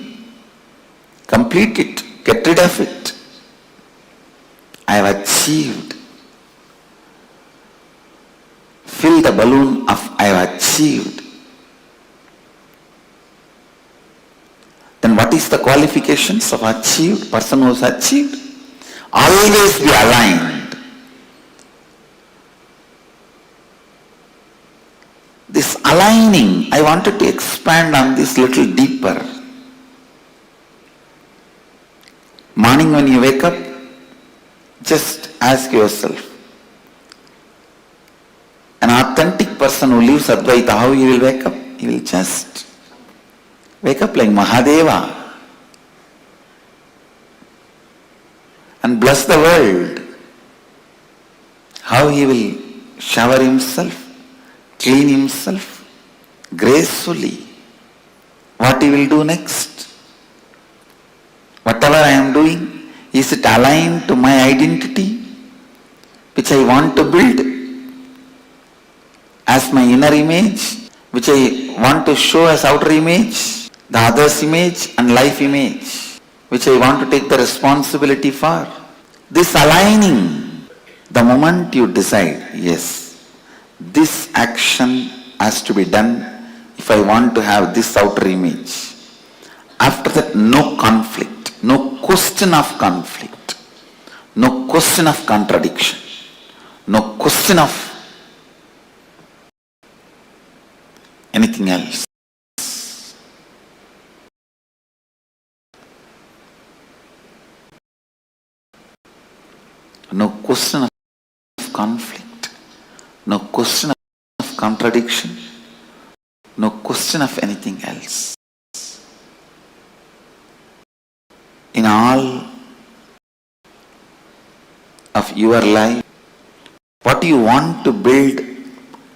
Complete it. Get rid of it. I have achieved. Fill the balloon of I have achieved. Then what is the qualifications of achieved? Person who has achieved? Always be aligned. This aligning, I wanted to expand on this little deeper. Morning when you wake up, just ask yourself, an authentic person who lives Advaita, how he will wake up? He will just wake up like Mahadeva and bless the world. How he will shower himself, clean himself gracefully. What he will do next? Whatever I am doing, is it aligned to my identity which I want to build as my inner image, which I want to show as outer image, the other's image and life image, which I want to take the responsibility for? This aligning, the moment you decide, yes, this action has to be done if I want to have this outer image. After that, no conflict, no question of conflict, no question of contradiction, no question of anything else. No question of conflict, no question of contradiction, no question of anything else. In all of your life, what you want to build,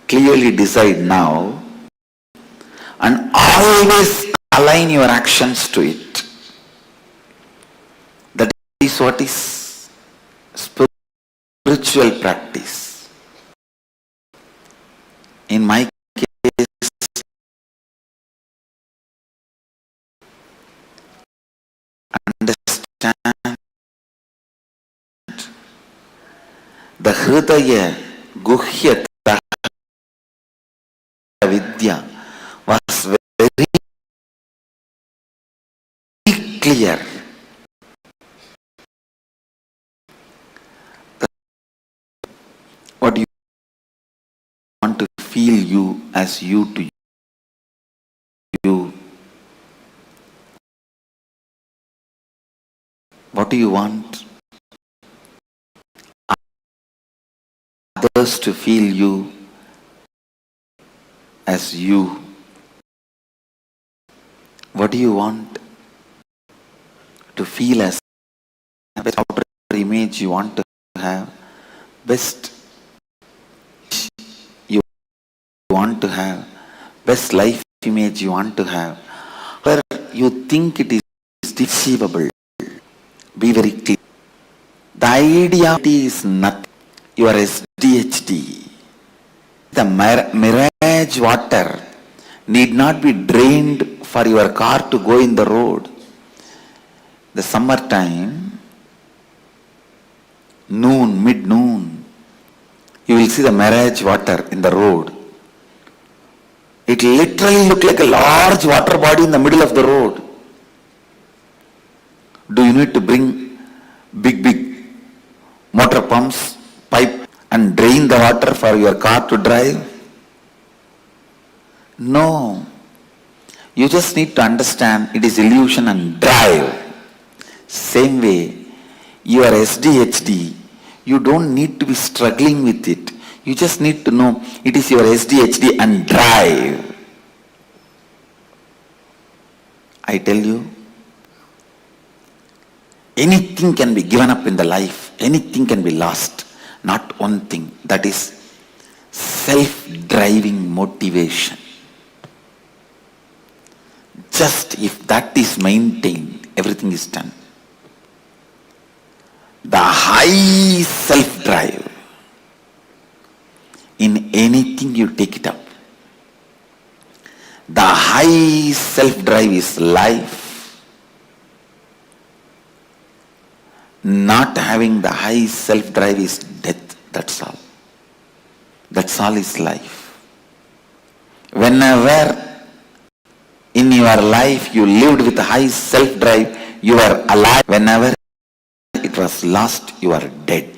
clearly decide now and always align your actions to it. That is what is spiritual practice. In my case, understand the Hridaya Guhya Vidya was very clear. What you want to feel you as you to you. What do you want others to feel you as you? What do you want to feel as the outer image you want to have? Best you want to have, best life image you want to have, where you think it is achievable. Be very clear. The idea is nothing. Your SDHD, the mirage water need not be drained for your car to go in the road. The summertime, noon, mid-noon, you will see the mirage water in the road. It literally looks like a large water body in the middle of the road. Do you need to bring big motor pumps, pipe and drain the water for your car to drive? No. You just need to understand it is illusion and drive. Same way, your SDHD, you don't need to be struggling with it. You just need to know it is your SDHD and drive. I tell you, Anything can be given up in the life. Anything can be lost. Not one thing. That is self-driving motivation. Just if that is maintained, everything is done. The high self-drive. In anything you take it up. The high self-drive is life. Not having the high self-drive is death. That's all. That's all is life. Whenever in your life you lived with high self-drive, you are alive. Whenever it was lost, you are dead.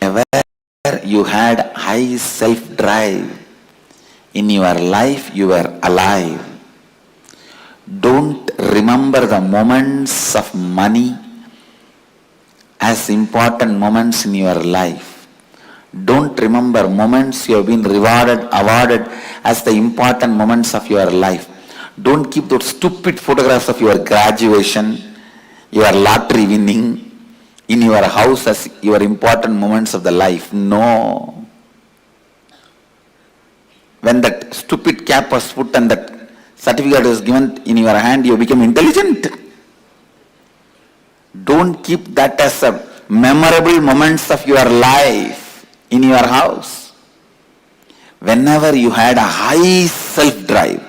Whenever you had high self-drive in your life, you were alive. Don't remember the moments of money as important moments in your life. Don't remember moments you have been rewarded, awarded as the important moments of your life. Don't keep those stupid photographs of your graduation, your lottery winning in your house as your important moments of the life. No. When that stupid cap was put and that certificate was given in your hand, you become intelligent. Don't keep that as a memorable moments of your life in your house. Whenever you had a high self-drive,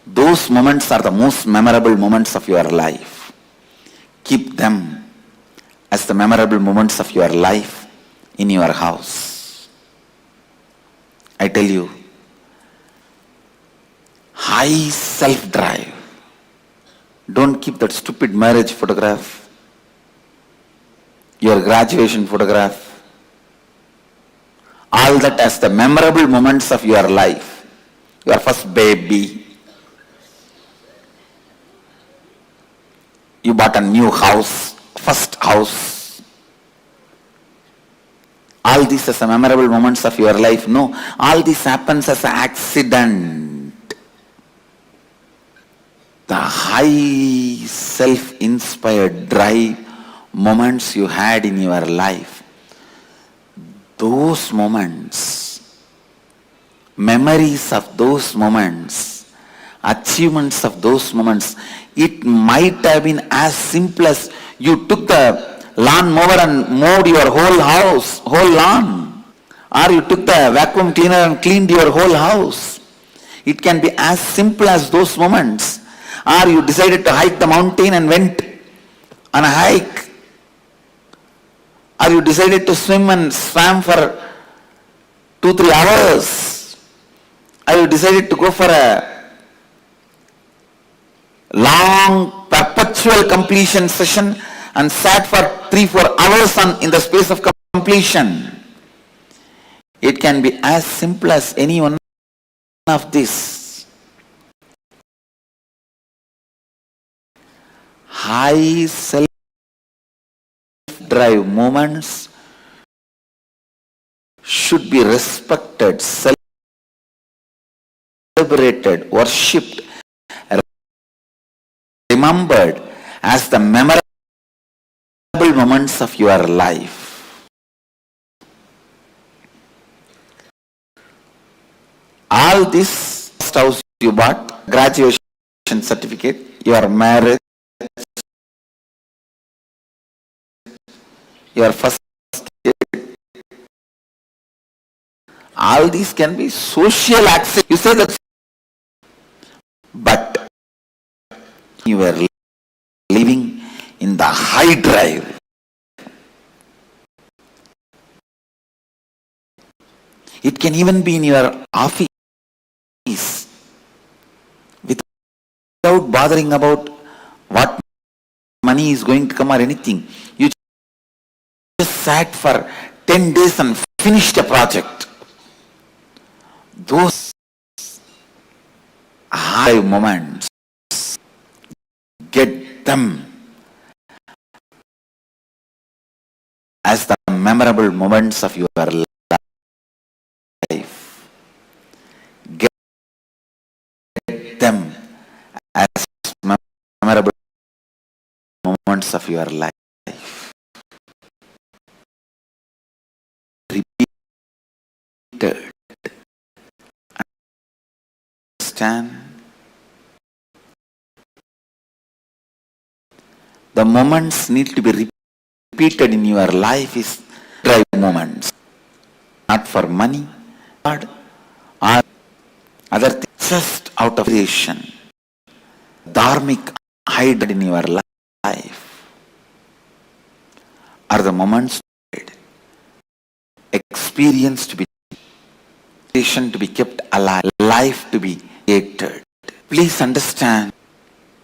those moments are the most memorable moments of your life. Keep them as the memorable moments of your life in your house. I tell you, high self-drive. Don't keep that stupid marriage photograph, your graduation photograph, all that as the memorable moments of your life. Your first baby, you bought a new house, first house. All this as the memorable moments of your life. No, all this happens as an accident. The high self-inspired drive moments you had in your life, those moments, memories of those moments, achievements of those moments, it might have been as simple as you took the lawn mower and mowed your whole house, whole lawn, or you took the vacuum cleaner and cleaned your whole house. It can be as simple as those moments. Or you decided to hike the mountain and went on a hike. Or you decided to swim and swam for 2-3 hours. Or you decided to go for a long perpetual completion session and sat for 3-4 hours in the space of completion. It can be as simple as any one of these. High self-drive moments should be respected, celebrated, worshipped, remembered as the memorable moments of your life. All this house you bought, graduation certificate, your marriage, your first date, all these can be social acts. You say that, but you were living in the high drive. It can even be in your office without bothering about what money is going to come or anything. You just sat for 10 days and finished a project. Those high moments, get them as the memorable moments of your life. Get them as memorable moments of your life. Repeated. Understand? The moments need to be repeated in your life is drive moments. Not for money, God, or other things. Just out of creation. Dharmic hide in your life are the moments experience to be creation to be kept alive, life to be created. Please understand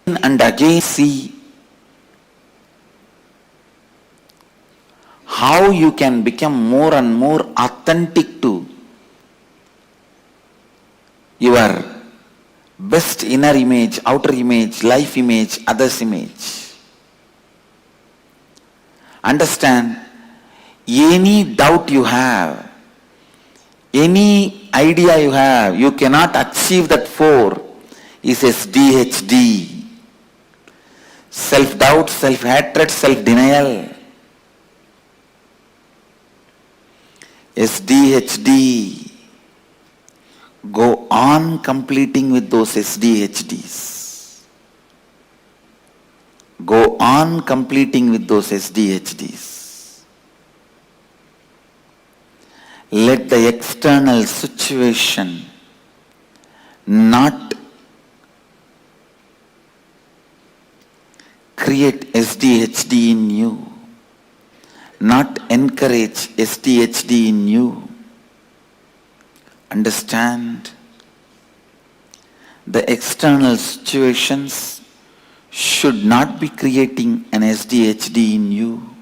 and again see how you can become more and more authentic to your best inner image, outer image, life image, others image. Understand, any doubt you have, any idea you have, you cannot achieve that four is SDHD. Self-doubt, self-hatred, self-denial. SDHD. Go on completing with those SDHDs. Go on completing with those SDHDs. Let the external situation not create SDHD in you, not encourage SDHD in you. Understand, the external situations should not be creating an SDHD in you.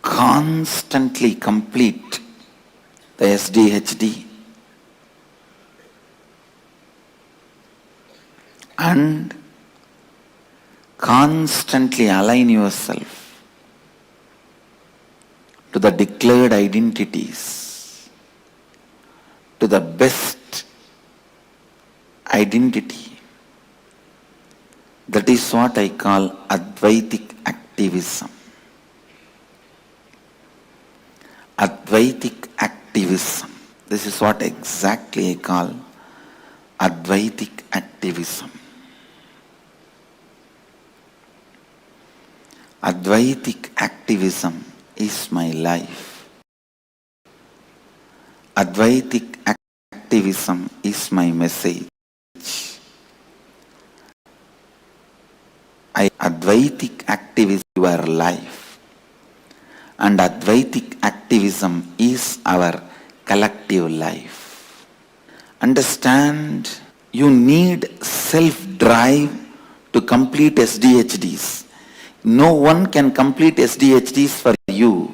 Constantly complete the SDHD and constantly align yourself to the declared identities, to the best identity. That is what I call Advaitic activism. Advaitic activism. This is what exactly I call Advaitic activism. Advaitic activism is my life. Advaitic activism is my message. Advaitic activism is your life, and Advaitic activism is our collective life. Understand, you need self-drive to complete SDHDs. No one can complete SDHDs for you.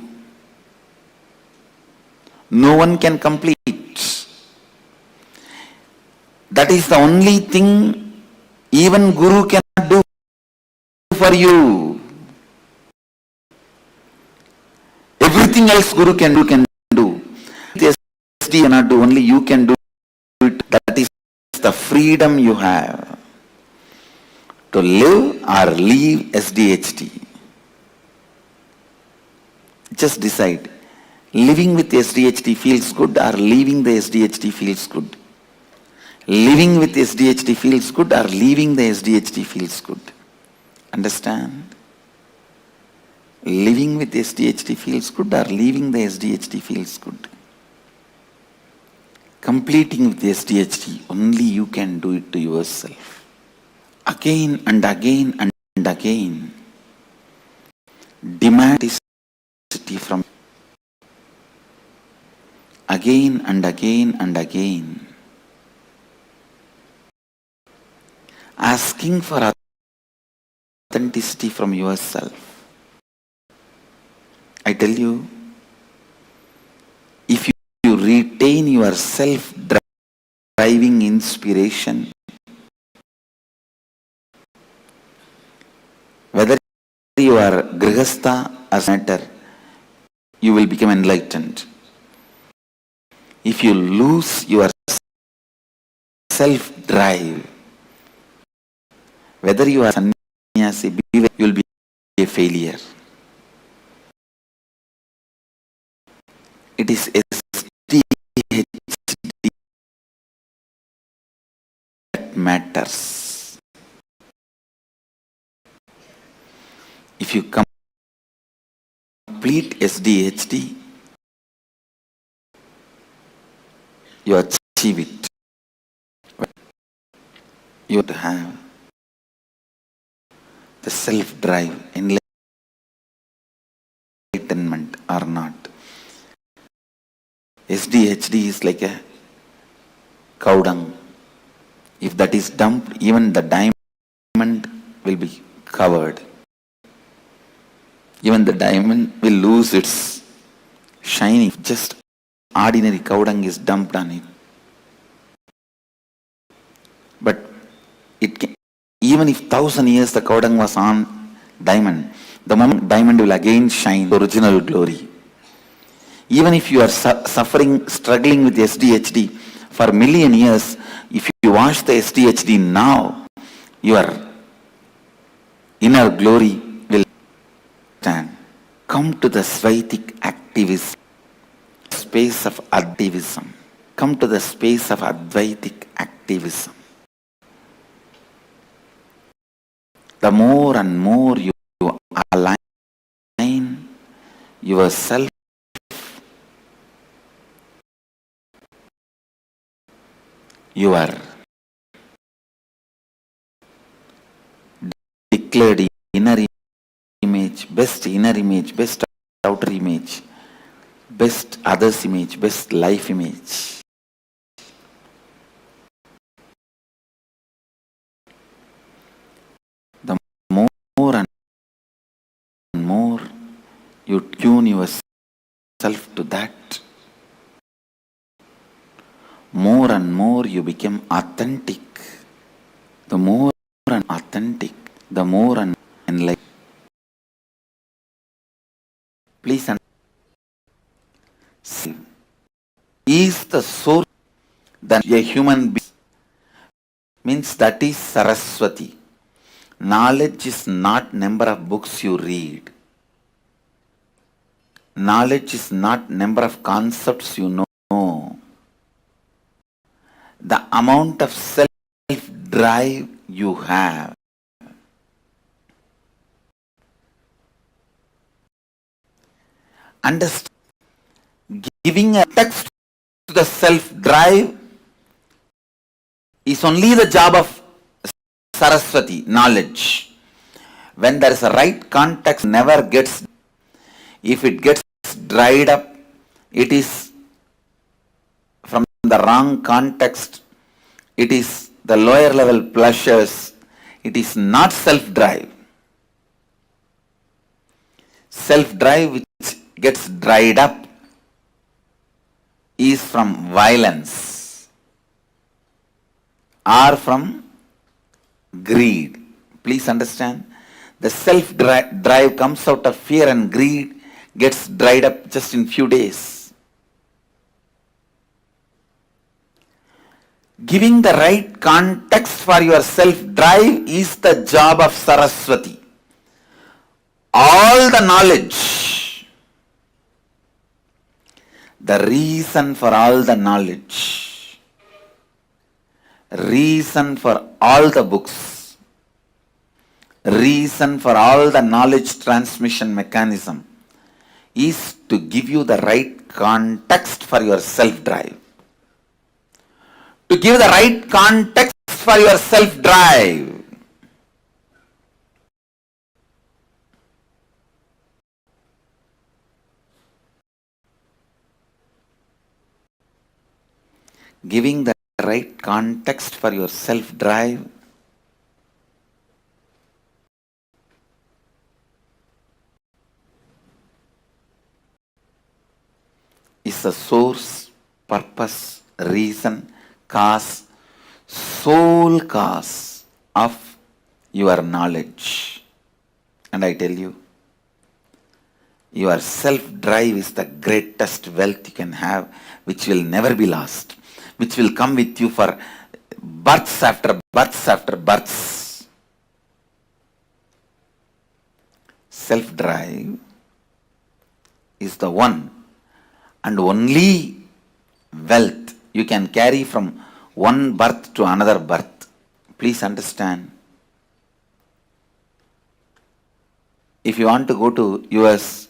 No one can complete. That is the only thing even Guru cannot do for you. Everything else Guru can do. The SD cannot do, only you can do it. That is the freedom you have to live or leave SDHD. Just decide. Living with SDHD feels good or leaving the SDHD feels good. Living with SDHD feels good or leaving the SDHD feels good. Understand? Living with SDHD feels good or leaving the SDHD feels good. Completing with SDHD, only you can do it to yourself. Again and again and again, demand authenticity from again and again and again. Asking for authenticity from yourself. I tell you, if you retain your self-driving inspiration, whether you are grihastha or matter, you will become enlightened. If you lose your self-drive, whether you are sannyasi sannyasi, beware, you will be a failure. It is SDHD that matters. If you complete SDHD, you achieve it. You have to have the self-drive, enlightenment or not. SDHD is like a cow dung. If that is dumped, even the diamond will be covered. Even the diamond will lose its shine if just ordinary cow dung is dumped on it. But it can, even if 1,000 years the cow dung was on diamond, the moment diamond will again shine original glory. Even if you are suffering, struggling with SDHD for a million years, if you wash the SDHD now, your inner glory will stand. Come to the Svaitik activism, space of activism. Come to the space of Advaitic activism. The more and more you align yourself, your declared inner image, best outer image, best others image, best life image. The more and more you tune yourself to that, more and more you become authentic. The more and authentic, the more and enlightened. Please see, is the source that a human being means, that is Saraswati. Knowledge is not number of books you read. Knowledge is not number of concepts you know. The amount of self-drive you have. Understand, giving a text to the self-drive is only the job of Saraswati, knowledge. When there is a right context, never gets, if it gets dried up, it is from the wrong context, it is the lower level pleasures, it is not self-drive. Self-drive which gets dried up is from violence or from greed. Please understand, the self-drive comes out of fear and greed, gets dried up just in few days. Giving the right context for your self-drive is the job of Saraswati. All the knowledge, the reason for all the knowledge, reason for all the books, reason for all the knowledge transmission mechanism is to give you the right context for your self-drive. To give the right context for your self-drive. Giving the right context for your self-drive is the source, purpose, reason, cause, sole cause of your knowledge. And I tell you, your self-drive is the greatest wealth you can have, which will never be lost, which will come with you for births after births after births. self-drive is the one and only wealth you can carry from one birth to another birth. Please understand. If you want to go to US,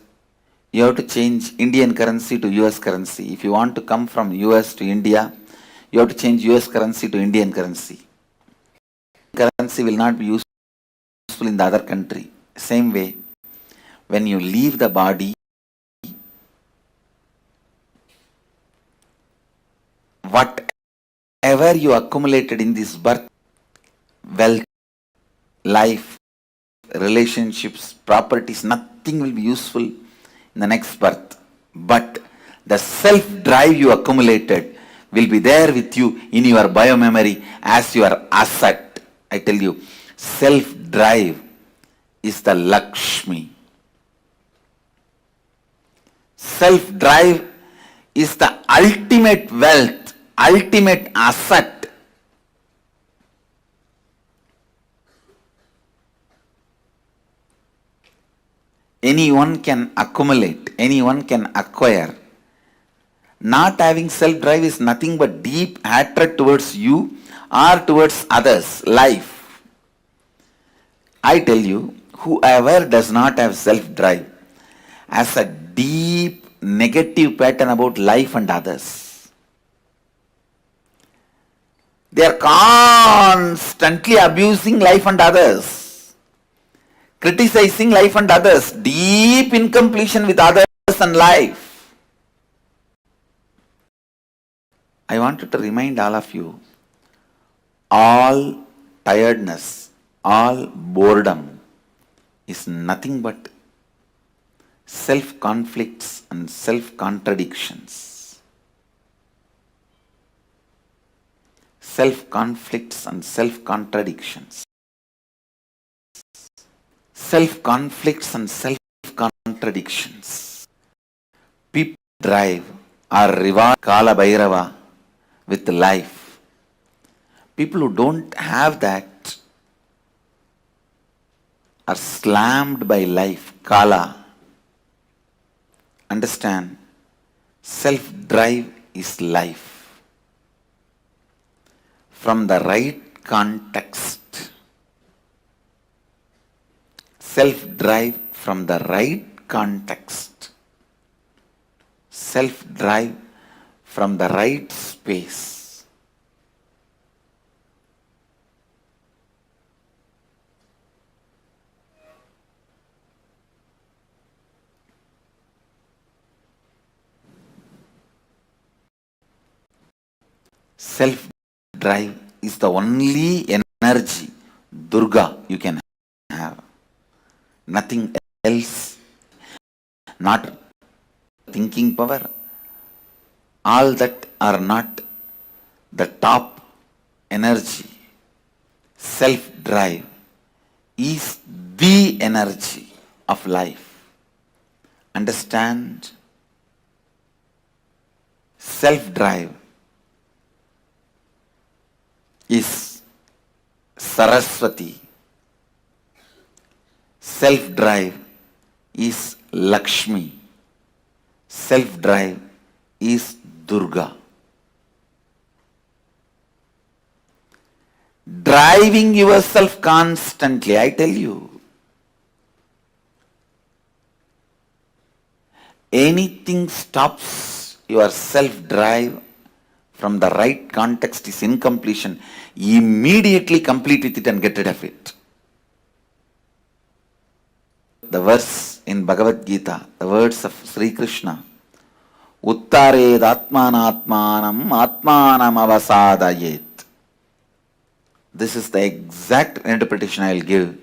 you have to change Indian currency to US currency. If you want to come from US to India, you have to change US currency to Indian currency. Currency will not be useful in the other country. Same way, when you leave the body, whatever you accumulated in this birth, wealth, life, relationships, properties, nothing will be useful in the next birth. But the self-drive you accumulated will be there with you in your biomemory as your asset. I tell you, self-drive is the Lakshmi. Self-drive is the ultimate wealth, ultimate asset. Anyone can accumulate, anyone can acquire. Not having self-drive is nothing but deep hatred towards you or towards others, life. I tell you, whoever does not have self-drive has a deep negative pattern about life and others. They are constantly abusing life and others, criticizing life and others, deep incompletion with others and life. I wanted to remind all of you, all tiredness, all boredom is nothing but self-conflicts and self-contradictions. Self-conflicts and self-contradictions. Self-conflicts and self-contradictions. People drive or reward Kala Bhairava with life. People who don't have that are slammed by life, Kala. Understand, self-drive is life. From the right context, self-drive from the right context, self-drive from the right space. Self-drive is the only energy, Durga, you can have. Nothing else, not thinking power. All that are not the top energy. Self-drive is the energy of life. Understand? Self-drive is Saraswati. Self-drive is Lakshmi. Self-drive is Durga. Driving yourself constantly, I tell you, anything stops your self-drive from the right context is incompletion. Immediately complete with it and get rid of it. The verse in Bhagavad Gita, the words of Sri Krishna, Uttared Atmanatmanam Atmanam Avasadayet. This is the exact interpretation I will give.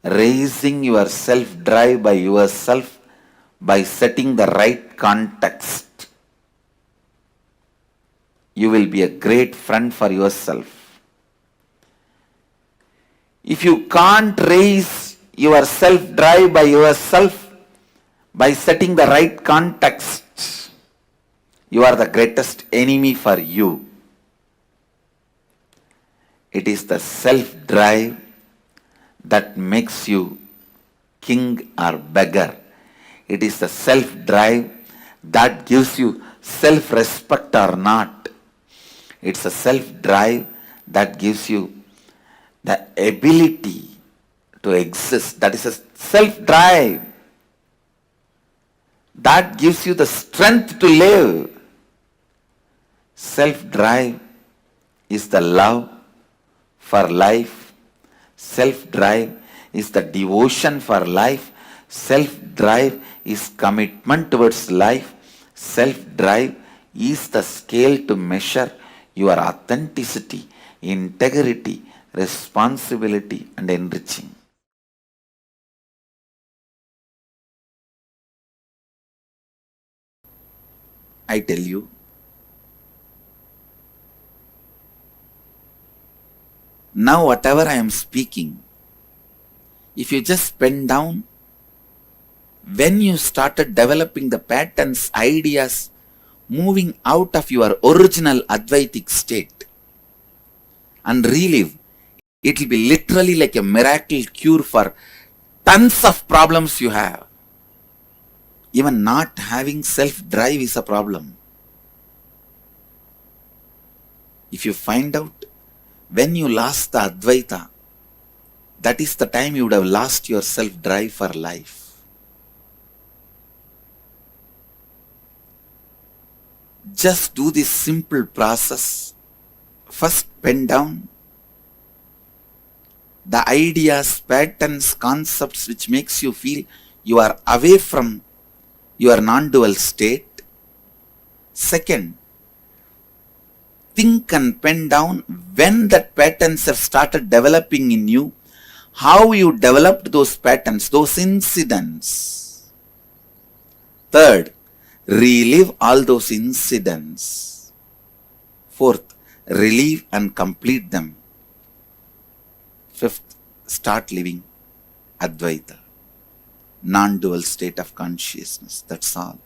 Raising your self-drive by yourself by setting the right context. You will be a great friend for yourself. If you can't raise your self-drive by yourself by setting the right context, you are the greatest enemy for you. It is the self-drive that makes you king or beggar. It is the self-drive that gives you self-respect or not. It's a self-drive that gives you the ability to exist. That is a self-drive that gives you the strength to live. Self-drive is the love for life. Self-drive is the devotion for life. Self-drive is commitment towards life. Self-drive is the scale to measure your authenticity, integrity, responsibility, and enriching. I tell you, now whatever I am speaking, if you just pen down, when you started developing the patterns, ideas, moving out of your original Advaitic state and relive, it will be literally like a miracle cure for tons of problems you have. Even not having self-drive is a problem. If you find out when you lost the Advaita, that is the time you would have lost your self-drive for life. Just do this simple process. First, pen down the ideas, patterns, concepts which makes you feel you are away from your non-dual state. Second, think and pen down when that patterns have started developing in you, how you developed those patterns, those incidents. Third, relive all those incidents. Fourth, relive and complete them. Fifth, start living Advaita, non-dual state of consciousness. That's all.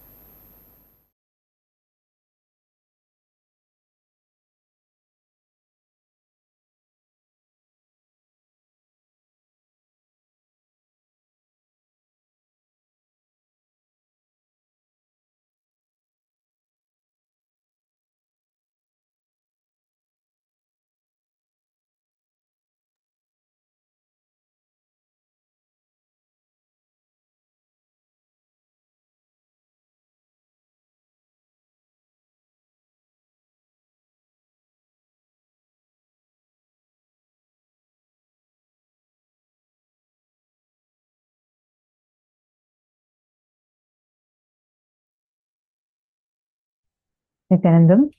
Nithyanandam.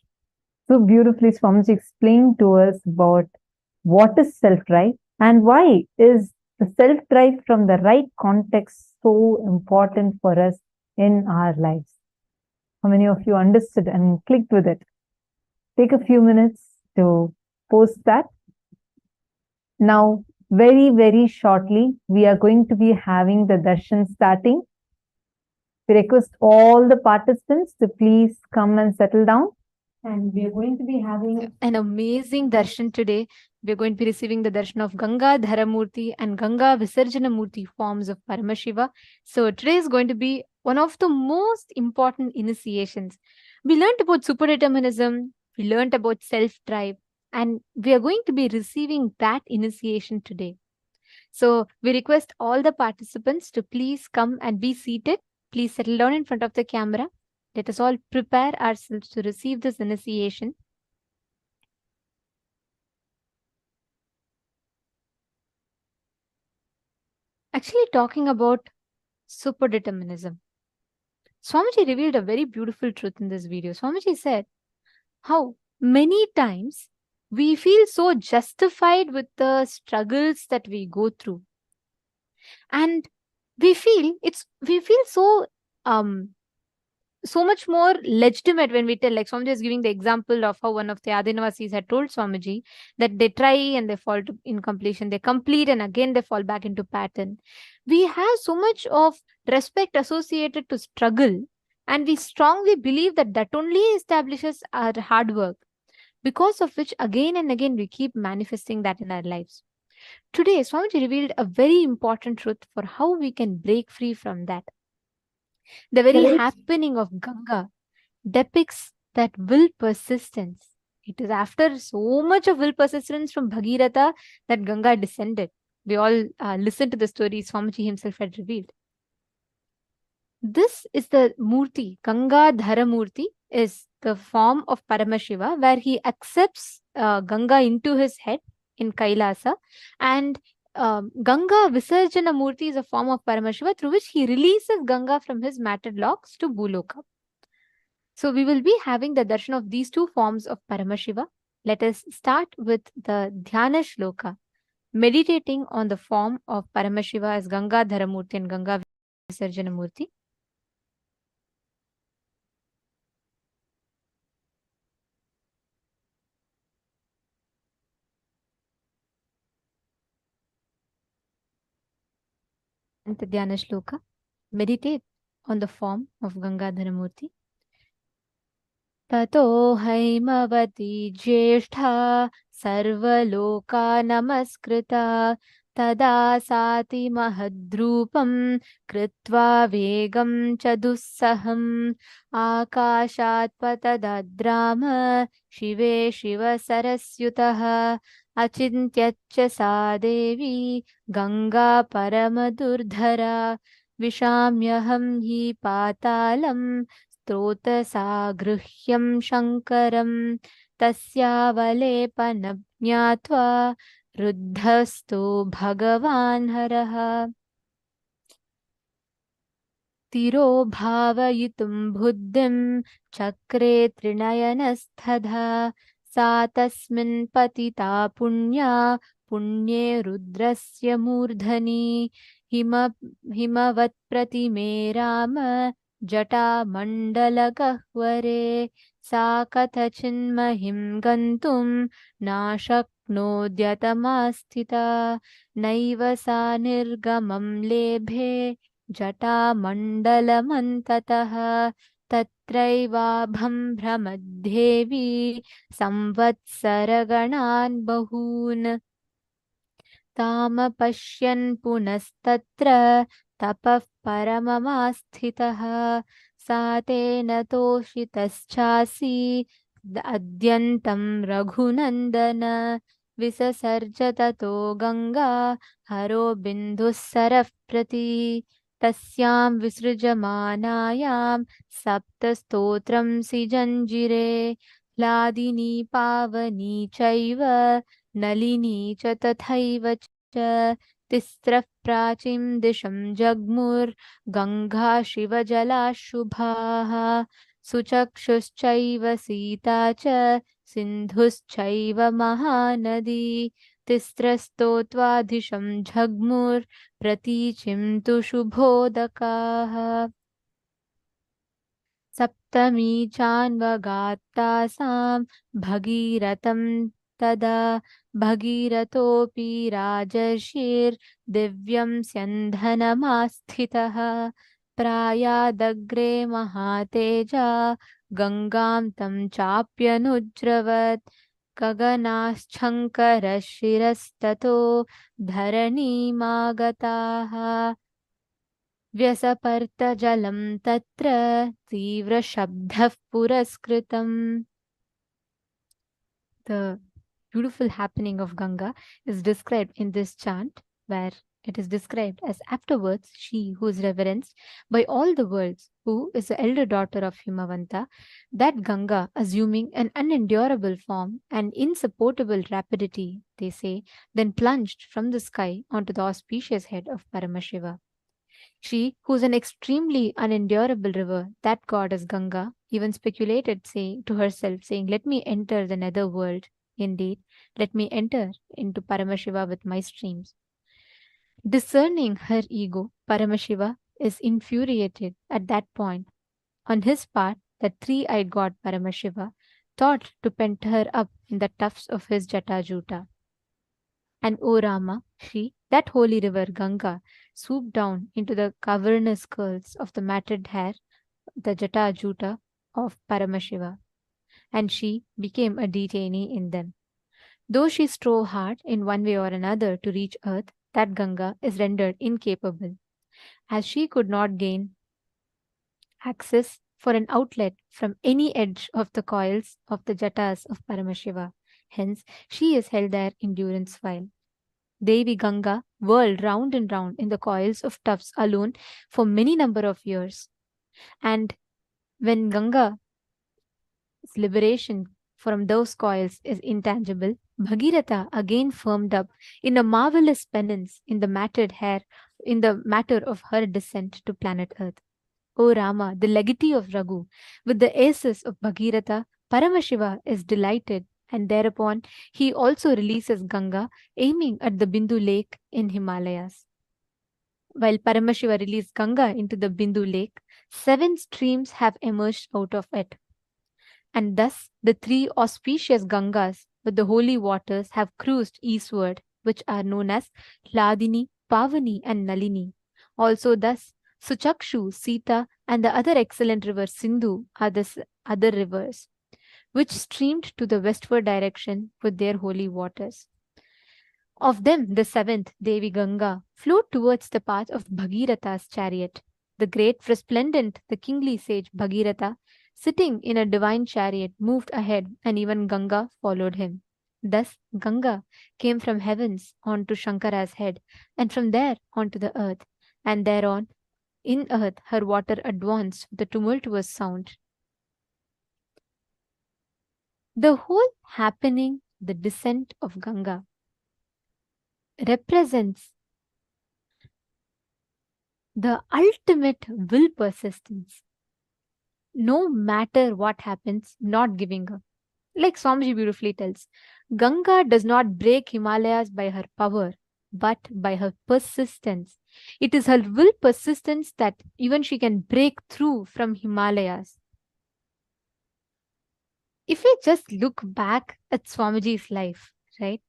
So beautifully, Swamiji explained to us about what is self-drive and why is the self-drive from the right context so important for us in our lives. How many of you understood and clicked with it? Take a few minutes to post that. Now, very, very shortly, we are going to be having the darshan starting. We request all the participants to please come and settle down. And we are going to be having an amazing darshan today. We are going to be receiving the darshan of Ganga Dharamurti and Ganga Visarjana Murti forms of Paramashiva. So today is going to be one of the most important initiations. We learned about superdeterminism, we learned about self-drive, and we are going to be receiving that initiation today. So we request all the participants to please come and be seated. Please settle down in front of the camera. Let us all prepare ourselves to receive this initiation. Actually, talking about superdeterminism, Swamiji revealed a very beautiful truth in this video. Swamiji said how many times we feel so justified with the struggles that we go through. And we feel so so much more legitimate when we tell, like Swamiji is giving the example of how one of the Adinavasis had told Swamiji that they try and they fall to incompletion, they complete and again they fall back into pattern. We have so much of respect associated to struggle, and we strongly believe that that only establishes our hard work. because of which again and again we keep manifesting that in our lives. Today, Swamiji revealed a very important truth for how we can break free from that. The very happening of Ganga depicts that will persistence. It is after so much of will persistence from Bhagirath that Ganga descended. We all listen to the story Swamiji himself had revealed. This is the Murti, Ganga Dharamurti is the form of Paramashiva where he accepts Ganga into his head in Kailasa, and Ganga Visarjana Murti is a form of Paramashiva through which he releases Ganga from his matted locks to Bhuloka. So we will be having the darshan of these two forms of Paramashiva. Let us start with the Dhyana Shloka, meditating on the form of Paramashiva as Ganga Dharamurti and Ganga Visarjana Murti. Dhyana Shloka, meditate on the form of Gangadhara Murti. Tato haimavati jyeshtha sarvaloka namaskrita tada sati mahadrupam kritva vegam cha dussaham akashat patadadrama shive shiva sarasyutah achintyacha sa devi Ganga paramadurdhara vishamyaham hi patalam स्तोतसागृह्यं शङ्करं तस्यावलेपनं ज्ञात्वा रुद्धस्तो भगवान् हरः तिरो भावयितुं बुद्धिं चक्रे त्रिनयनस्थधा सा तस्मिन् पतिता पुण्या पुण्ये रुद्रस्य मूर्धनि हिमवत्प्रतिमे राम जटामण्डलगह्वरे सा कथचिन्महिं गन्तुं नाशक्नोद्यतमास्थिता नैव सा निर्गमं लेभे जटामण्डलमन्ततः तत्रैवाभं भ्रमद्देवी संवत्सरगणान् बहून् तामपश्यन् पुनस्तत्र तपः परममास्थितः सा तेन तोषितश्चासि अद्यन्तं रघुनन्दन विससर्ज ततो गङ्गा हरो बिन्दुः सरः प्रति तस्यां विसृजमानायां सप्तस्तोत्रं सिजञ्जिरे ह्लादिनी पावनी चैव नलिनी च तथैव च तिस्रः प्राचीं दिशं जग्मुर्गङ्गा शिवजलाशुभाः सुचक्षुश्चैव सीता च सिन्धुश्चैव महानदी तिस्रस्तोत्वादिशं जग्मुर्प्रतीचिं तु शुभोदकाः सप्तमी चान्वगात्तासां भगीरथं तदा भगीरथोऽपि राजर्षिर्दिव्यं स्यन्धनमास्थितः प्रायादग्रे महातेजा गङ्गां तं चाप्यनुज्रवत् गगनाश्छङ्करः शिरस्ततो धरणीमागताः व्यसपर्तजलं तत्र तीव्रशब्दः पुरस्कृतम्. The beautiful happening of Ganga is described in this chant, where it is described as afterwards she who is reverenced by all the worlds, who is the elder daughter of Himavanta, that Ganga, assuming an unendurable form and insupportable rapidity, they say, then plunged from the sky onto the auspicious head of Paramashiva. She, who is an extremely unendurable river, that goddess Ganga, even speculated to herself, saying, "Let me enter the nether world. Indeed, let me enter into Paramashiva with my streams." Discerning her ego, Paramashiva is infuriated at that point. On his part, the three-eyed god Paramashiva thought to pent her up in the tufts of his Jatajuta. And O Rama, she, that holy river Ganga, swooped down into the cavernous curls of the matted hair, the Jatajuta of Paramashiva. and she became a detainee in them. Though she strove hard in one way or another to reach earth, that Ganga is rendered incapable, as she could not gain access for an outlet from any edge of the coils of the jatas of Paramashiva. Hence, she is held there in durance while Devi Ganga whirled round and round in the coils of tufts alone for many number of years. And when Ganga's liberation from those coils is intangible, Bhagirath again firmed up in a marvelous penance in the matter of her descent to planet Earth. O Rama, the legatee of Raghu, with the aces of Bhagirath, Paramashiva is delighted, and thereupon he also releases Ganga, aiming at the Bindu lake in Himalayas. While Paramashiva released Ganga into the Bindu lake, 7 streams have emerged out of it. And thus the 3 auspicious Gangas with the holy waters have cruised eastward, which are known as Hladini, Pavani, and Nalini. Also thus Suchakshu, Sita, and the other excellent river Sindhu are the other rivers, which streamed to the westward direction with their holy waters. Of them, the 7th, Devi Ganga, flowed towards the path of Bhagiratha's chariot. The great, resplendent, the kingly sage Bhagiratha, sitting in a divine chariot, moved ahead, and even Ganga followed him. Thus, Ganga came from heavens onto Shankara's head, and from there onto the earth, and thereon, in earth, her water advanced with a tumultuous sound. The whole happening, the descent of Ganga, represents the ultimate will persistence. No matter what happens, not giving up. Like Swamiji beautifully tells, Ganga does not break Himalayas by her power, but by her persistence. It is her will persistence that even she can break through from Himalayas. If we just look back at Swamiji's life, right,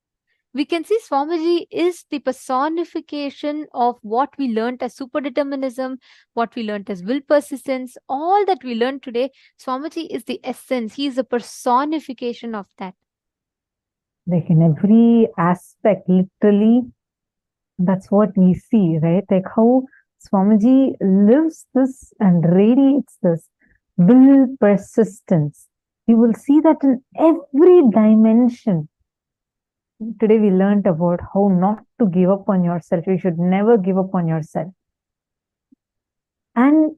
we can see Swamiji is the personification of what we learnt as superdeterminism, what we learnt as will persistence, all that we learn today. Swamiji is the essence. He is a personification of that. Like in every aspect, literally, that's what we see, right? Like how Swamiji lives this and radiates this will persistence. You will see that in every dimension. Today we learned about how not to give up on yourself. You should never give up on yourself. And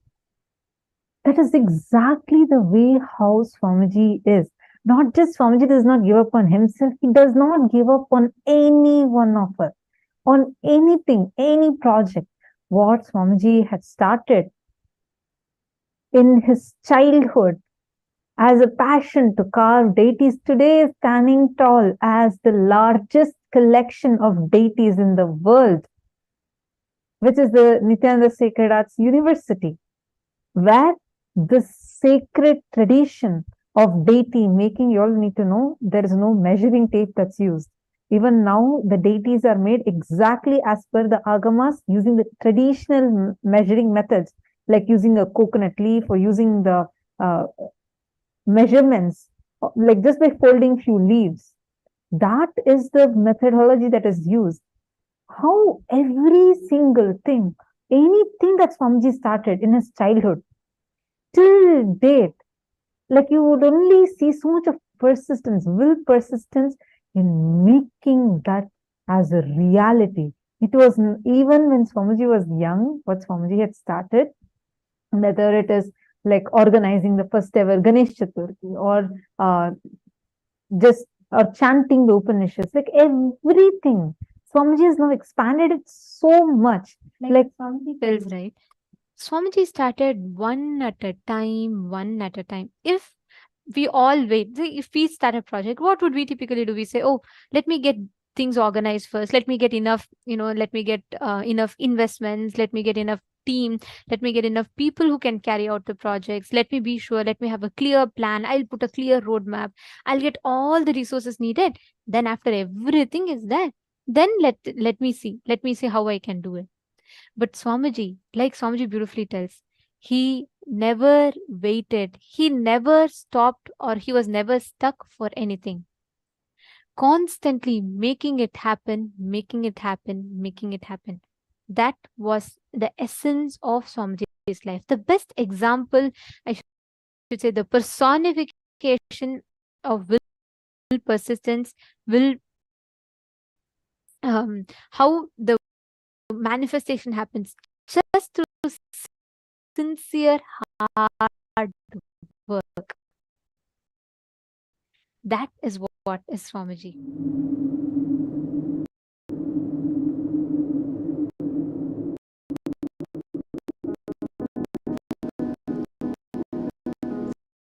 that is exactly the way how Swamiji is. Not just Swamiji does not give up on himself, he does not give up on any one of us, on anything, any project. What Swamiji had started in his childhood as a passion to carve deities, today is standing tall as the largest collection of deities in the world, which is the Nithyananda Sacred Arts University, where the sacred tradition of deity making, you all need to know, there is no measuring tape that's used. Even now, the deities are made exactly as per the agamas, using the traditional measuring methods, like using a coconut leaf or using the measurements, like just by folding few leaves. That is the methodology that is used. How every single thing, anything that Swamiji started in his childhood, till date, like you would only see so much of persistence, will persistence in making that as a reality. It was even when Swamiji was young, what Swamiji had started, whether it is like organizing the first ever Ganesh Chaturthi or or chanting the Upanishads, like everything. Swamiji has now expanded it so much. Like Swamiji tells, right? Swamiji started one at a time. If we all wait, if we start a project, what would we typically do? We say, oh, let me get things organized first. Let me get enough, let me get enough investments. Let me get enough team. Let me get enough people who can carry out the projects. Let me be sure. Let me have a clear plan. I'll put a clear roadmap. I'll get all the resources needed. Then after everything is there, then let me see. Let me see how I can do it. But Swamiji, like Swamiji beautifully tells, he never waited. He never stopped, or he was never stuck for anything. Constantly making it happen, making it happen, making it happen. That was the essence of Swamiji's life. The best example, I should say, the personification of will, persistence, will, how the manifestation happens just through sincere hard work. That is what is Swamiji.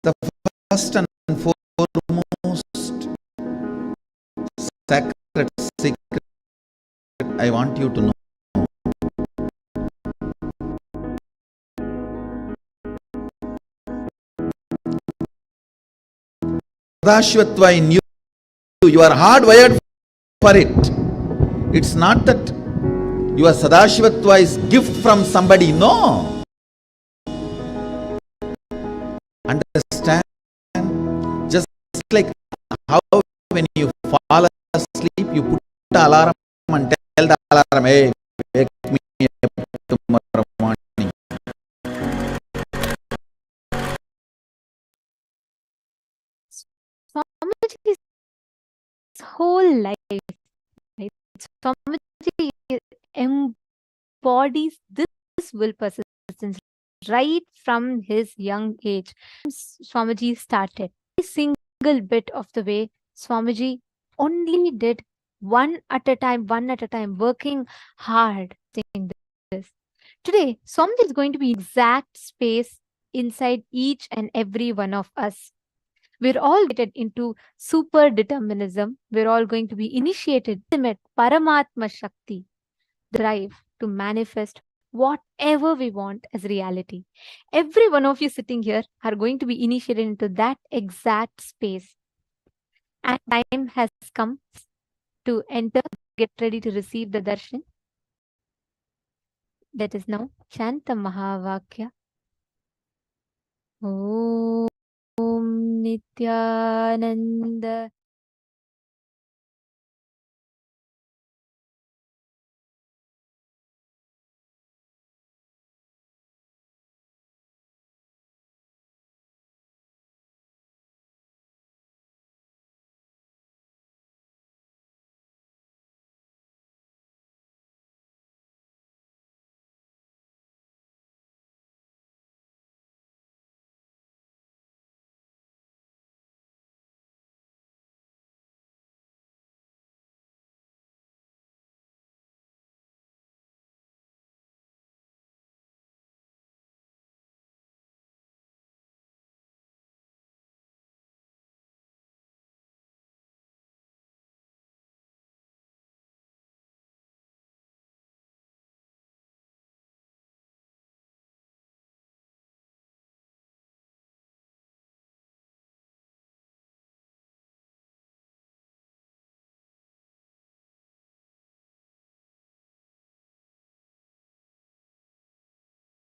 The first and foremost sacred secret I want you to know. Sadashivatva in you, you are hardwired for it. It's not that your Sadashivatva is gift from somebody, no. Understand? Just like how when you fall asleep, you put the alarm and tell the alarm, hey, wake me up tomorrow morning. Swamiji's whole life, right? Swamiji embodies this will persistence right from his young age. Swamiji started. Every single bit of the way, Swamiji only did one at a time, working hard. This. Today, Swamiji is going to be exact space inside each and every one of us. We're all getting into super determinism. We're all going to be initiated ultimate Paramatma Shakti, the drive to manifest whatever we want as reality. Every one of you sitting here are going to be initiated into that exact space. And time has come to enter, get ready to receive the darshan. Let us now chant the Mahavakya. Om Nithyananda